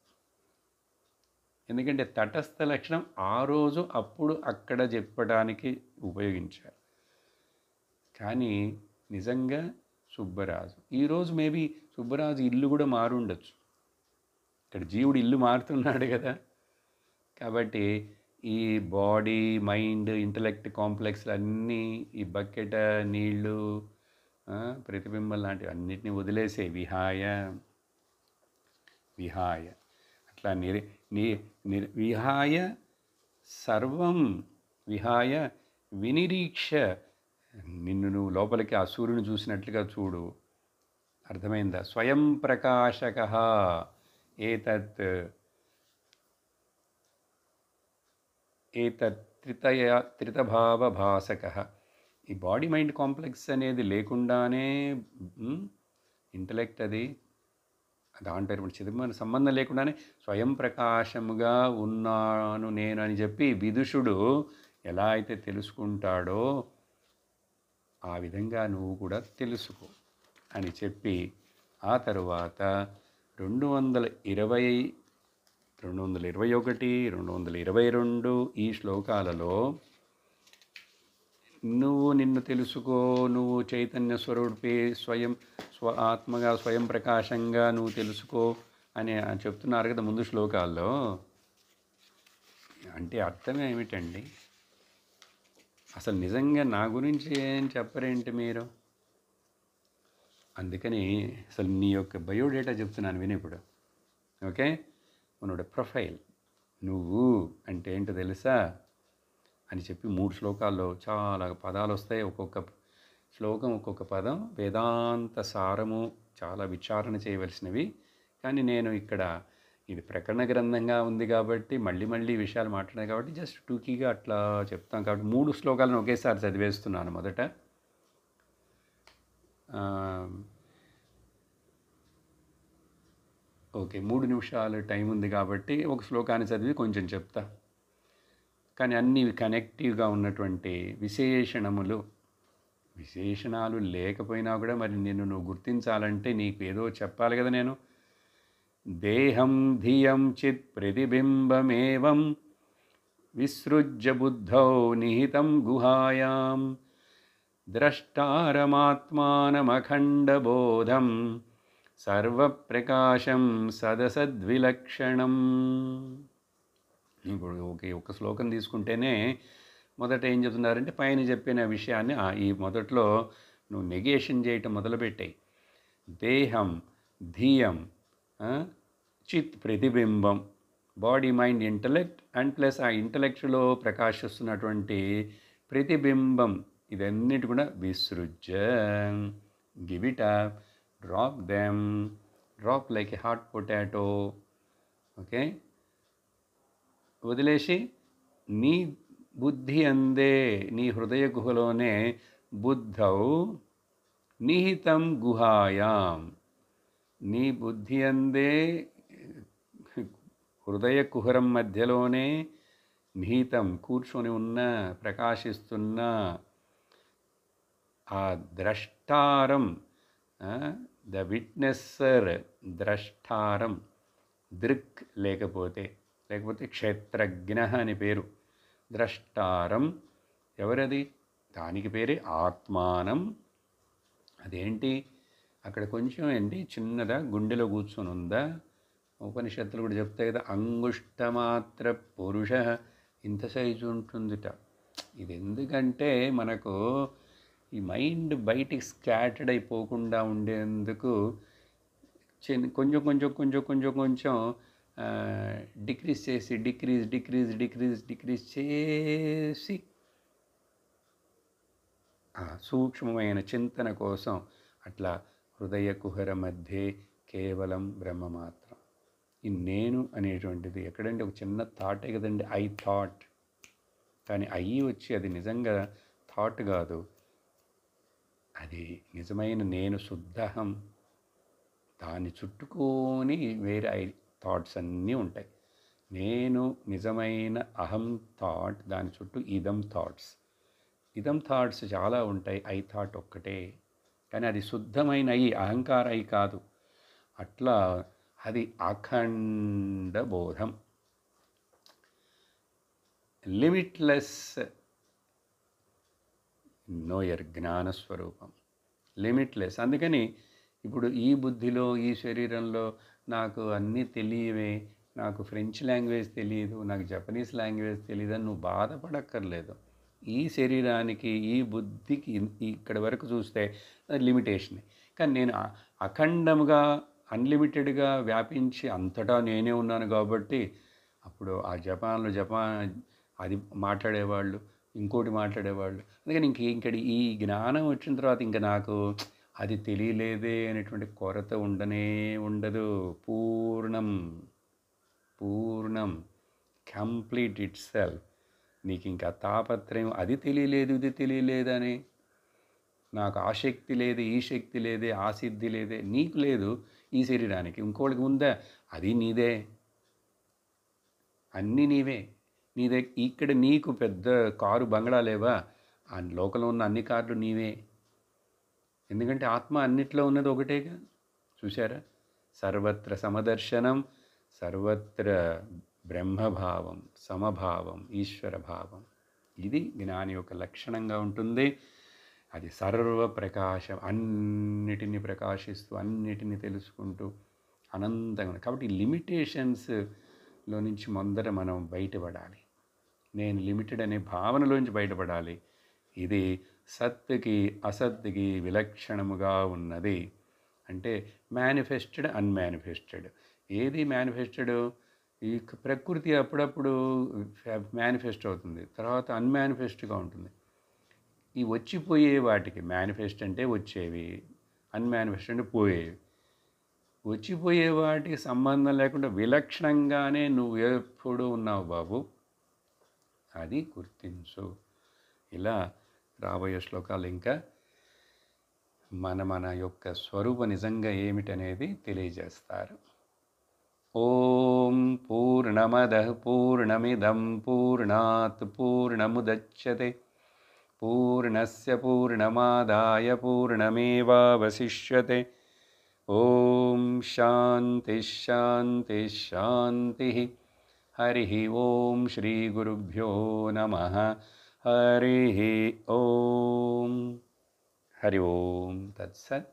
ఎందుకంటే తటస్థ లక్షణం ఆ రోజు అప్పుడు అక్కడ చెప్పడానికి ఉపయోగించారు. కానీ నిజంగా సుబ్బరాజు ఈరోజు మేబీ సుబ్బరాజు ఇల్లు కూడా మారుండొచ్చు. ఇక్కడ జీవుడు ఇల్లు మారుతున్నాడు కదా. కాబట్టి ఈ బాడీ, మైండ్, ఇంటలెక్ట్ కాంప్లెక్స్లు అన్నీ ఈ బకెట్ నీళ్ళు, ప్రతిబింబం లాంటివి అన్నిటినీ వదిలేసే విహాయ విహాయ అట్లా విహాయ సర్వం విహాయ వినిరీక్ష. నిన్ను నువ్వు లోపలికి ఆ సూర్యుని చూసినట్లుగా చూడు. అర్థమైందా? స్వయం ప్రకాశక ఏతత్ ఏతత్ త్రితభావభాసక. ఈ బాడీ మైండ్ కాంప్లెక్స్ అనేది లేకుండానే ఇంటలెక్ట్ అది దాంట్లో ఇప్పుడు చదువు సంబంధం లేకుండానే స్వయం ప్రకాశముగా ఉన్నాను నేను అని చెప్పి విదుషుడు ఎలా అయితే తెలుసుకుంటాడో ఆ విధంగా నువ్వు కూడా తెలుసుకో అని చెప్పి ఆ తరువాత 220, 221, 222 ఈ శ్లోకాలలో నువ్వు నిన్ను తెలుసుకో, నువ్వు చైతన్య స్వరూపి ఆత్మగా స్వయం ప్రకాశంగా నువ్వు తెలుసుకో అని చెప్తున్నారు కదా ముందు శ్లోకాల్లో. అంటే అర్థం ఏమిటండి? అసలు నిజంగా నా గురించి ఏం చెప్పరేంటి మీరు? అందుకని అసలు నీ యొక్క బయోడేటా చెప్తున్నాను విని ఇప్పుడు. ఓకే, ఉన్నోட ప్రొఫైల్ నువ్వు అంటే ఏంటో తెలుసా అని చెప్పి 3 శ్లోకాల్లో చాలా పదాలు వస్తాయి. ఒక్కొక్క శ్లోకం ఒక్కొక్క పదం వేదాంత సారము, చాలా విచారణ చేయవలసినవి. కానీ నేను ఇక్కడ ఇది ప్రకరణ గ్రంథంగా ఉంది కాబట్టి మళ్ళీ విషయాలు మాట్లాడాను కాబట్టి జస్ట్ టూకీగా అట్లా చెప్తాం కాబట్టి 3 శ్లోకాలను ఒకేసారి చదివేస్తున్నాను. మొదట ఓకే, 3 నిమిషాలు టైం ఉంది కాబట్టి ఒక శ్లోకాన్ని చదివి కొంచెం చెప్తా. కానీ అన్నీ కనెక్టివ్గా ఉన్నటువంటి విశేషణాలు లేకపోయినా కూడా మరి నువ్వు గుర్తించాలంటే నీకు ఏదో చెప్పాలి కదా. నేను దేహం ధియం చిత్ ప్రతిబింబమేవం విసృజ్య బుద్ధౌ నిహితం గుహాయాం ద్రష్టారమాత్మానమఖండబోధం సర్వప్రకాశం సదసద్విలక్షణం. ఇప్పుడు ఒక శ్లోకం తీసుకుంటేనే మొదట ఏం చెప్తున్నారంటే పైన చెప్పిన విషయాన్ని ఈ మొదట్లో నువ్వు నెగేషన్ చేయటం మొదలుపెట్టాయి. దేహం ధియం చిత్ ప్రతిబింబం, body mind intellect and plus ఆ ఇంటలెక్ట్లో ప్రకాశిస్తున్నటువంటి ప్రతిబింబం, ఇదన్నిటి కూడా విసృజ్య give it up, drop like a hot potato. Okay, వదిలేసి నీ బుద్ధి అందే, నీ హృదయ గుహలోనే బుద్ధౌ నిహితం గుహాయాం, నీ బుద్ధి అందే హృదయ కుహరం మధ్యలోనే నిహితం కూర్చొని ఉన్న ప్రకాశిస్తున్న ఆ ద్రష్టారం, ద విట్నెస్సర్, ద్రష్టారం, దృక్ లేకపోతే క్షేత్రజ్ఞ అని పేరు. ద్రష్టారం ఎవరది? దానికి పేరే ఆత్మానం. అదేంటి అక్కడ కొంచెం ఏంటి చిన్నదా, గుండెలో కూర్చొని ఉందా? ఉపనిషత్తులు కూడా చెప్తాయి కదా, అంగుష్టమాత్ర పురుష, ఇంత సైజు ఉంటుందిట. ఇది ఎందుకంటే మనకు ఈ మైండ్ బయటికి స్కాటర్డ్ అయిపోకుండా ఉండేందుకు కొంచెం డిక్రీజ్ చేసి డిక్రీజ్ చేసి సూక్ష్మమైన చింతన కోసం అట్లా హృదయ కుహర మధ్య కేవలం బ్రహ్మ మాత్రం. ఈ నేను అనేటువంటిది ఎక్కడంటే ఒక చిన్న థాటే కదండి, ఐ థాట్. కానీ వచ్చి అది నిజంగా థాట్ కాదు, అది నిజమైన నేను శుద్ధహం. దాన్ని చుట్టుకొని వేరే థాట్స్ అన్నీ ఉంటాయి. నేను నిజమైన అహం థాట్, దాని చుట్టూ ఇదం థాట్స్. ఇదం థాట్స్ చాలా ఉంటాయి, ఐ థాట్ ఒక్కటే. కానీ అది శుద్ధమైన అహంకార కాదు. అట్లా అది అఖండ బోధం, లిమిట్లెస్ నోయర్ జ్ఞానస్వరూపం, లిమిట్లెస్. అందుకని ఇప్పుడు ఈ బుద్ధిలో, ఈ శరీరంలో నాకు అన్నీ తెలియవే, నాకు ఫ్రెంచ్ లాంగ్వేజ్ తెలియదు, నాకు జపనీస్ లాంగ్వేజ్ తెలియదు అని నువ్వు బాధపడక్కర్లేదు. ఈ శరీరానికి, ఈ బుద్ధికి ఇక్కడి వరకు చూస్తే అది లిమిటేషన్. కానీ నేను అఖండంగా, అన్లిమిటెడ్గా వ్యాపించి అంతటా నేనే ఉన్నాను కాబట్టి అప్పుడు ఆ జపాన్ అది మాట్లాడేవాళ్ళు, ఇంకోటి మాట్లాడేవాళ్ళు. అందుకని ఇక్కడ ఈ జ్ఞానం వచ్చిన తర్వాత ఇంకా నాకు అది తెలియలేదే అనేటువంటి కొరత ఉండదు. పూర్ణం కంప్లీట్ ఇట్ సెల్ఫ్. నీకు ఇంకా తాపత్రయం అది తెలియలేదు, ఇది తెలియలేదని, నాకు ఆ శక్తి లేదు, ఈ శక్తి లేదే, ఆ సిద్ధి లేదే, నీకు లేదు. ఈ శరీరానికి ఇంకోటికి ఉందా? అది నీదే, అన్నీ నీవే. ఇక్కడ నీకు పెద్ద కారు బంగ్లా లేవా? ఆ లోకంలో ఉన్న అన్ని కార్లు నీవే. ఎందుకంటే ఆత్మ అన్నిట్లో ఉన్నది ఒకటేగా. చూసారా? సర్వత్ర సమదర్శనం, సర్వత్ర బ్రహ్మభావం, సమభావం, ఈశ్వర భావం. ఇది జ్ఞాని యొక్క లక్షణంగా ఉంటుంది. అది సర్వప్రకాశం, అన్నిటినీ ప్రకాశిస్తూ, అన్నిటినీ తెలుసుకుంటూ అనంతంగా. కాబట్టి లిమిటేషన్స్లో నుంచి ముందర మనం బయటపడాలి. నేను లిమిటెడ్ అనే భావనలోంచి బయటపడాలి. ఇది సత్తుకి అసత్తుకి విలక్షణముగా ఉన్నది. అంటే మేనిఫెస్టెడ్, అన్మానిఫెస్టెడ్. ఏది మేనిఫెస్టెడ్? ఈ ప్రకృతి అప్పుడప్పుడు మేనిఫెస్ట్ అవుతుంది, తర్వాత అన్మానిఫెస్ట్గా ఉంటుంది. ఈ వచ్చిపోయే వాటికి మేనిఫెస్ట్ అంటే వచ్చేవి, అన్మానిఫెస్ట్ అంటే పోయేవి. వచ్చిపోయే వాటికి సంబంధం లేకుండా విలక్షణంగానే నువ్వు ఎప్పుడు ఉన్నావు బాబు, అది గుర్తించు. ఇలా రాబోయే శ్లోకాలు ఇంకా మన యొక్క స్వరూప నిజంగా ఏమిటనేది తెలియజేస్తారు. ఓం పూర్ణమదః పూర్ణమిదం పూర్ణాత్ పూర్ణముదచ్యతే పూర్ణస్య పూర్ణమాదాయ పూర్ణమేవావశిష్యతే. ఓం శాంతి శాంతి శాంతి. హరి ఓం శ్రీ గురుభ్యో నమః. హరి ఓం. హరి ఓం తత్సత్.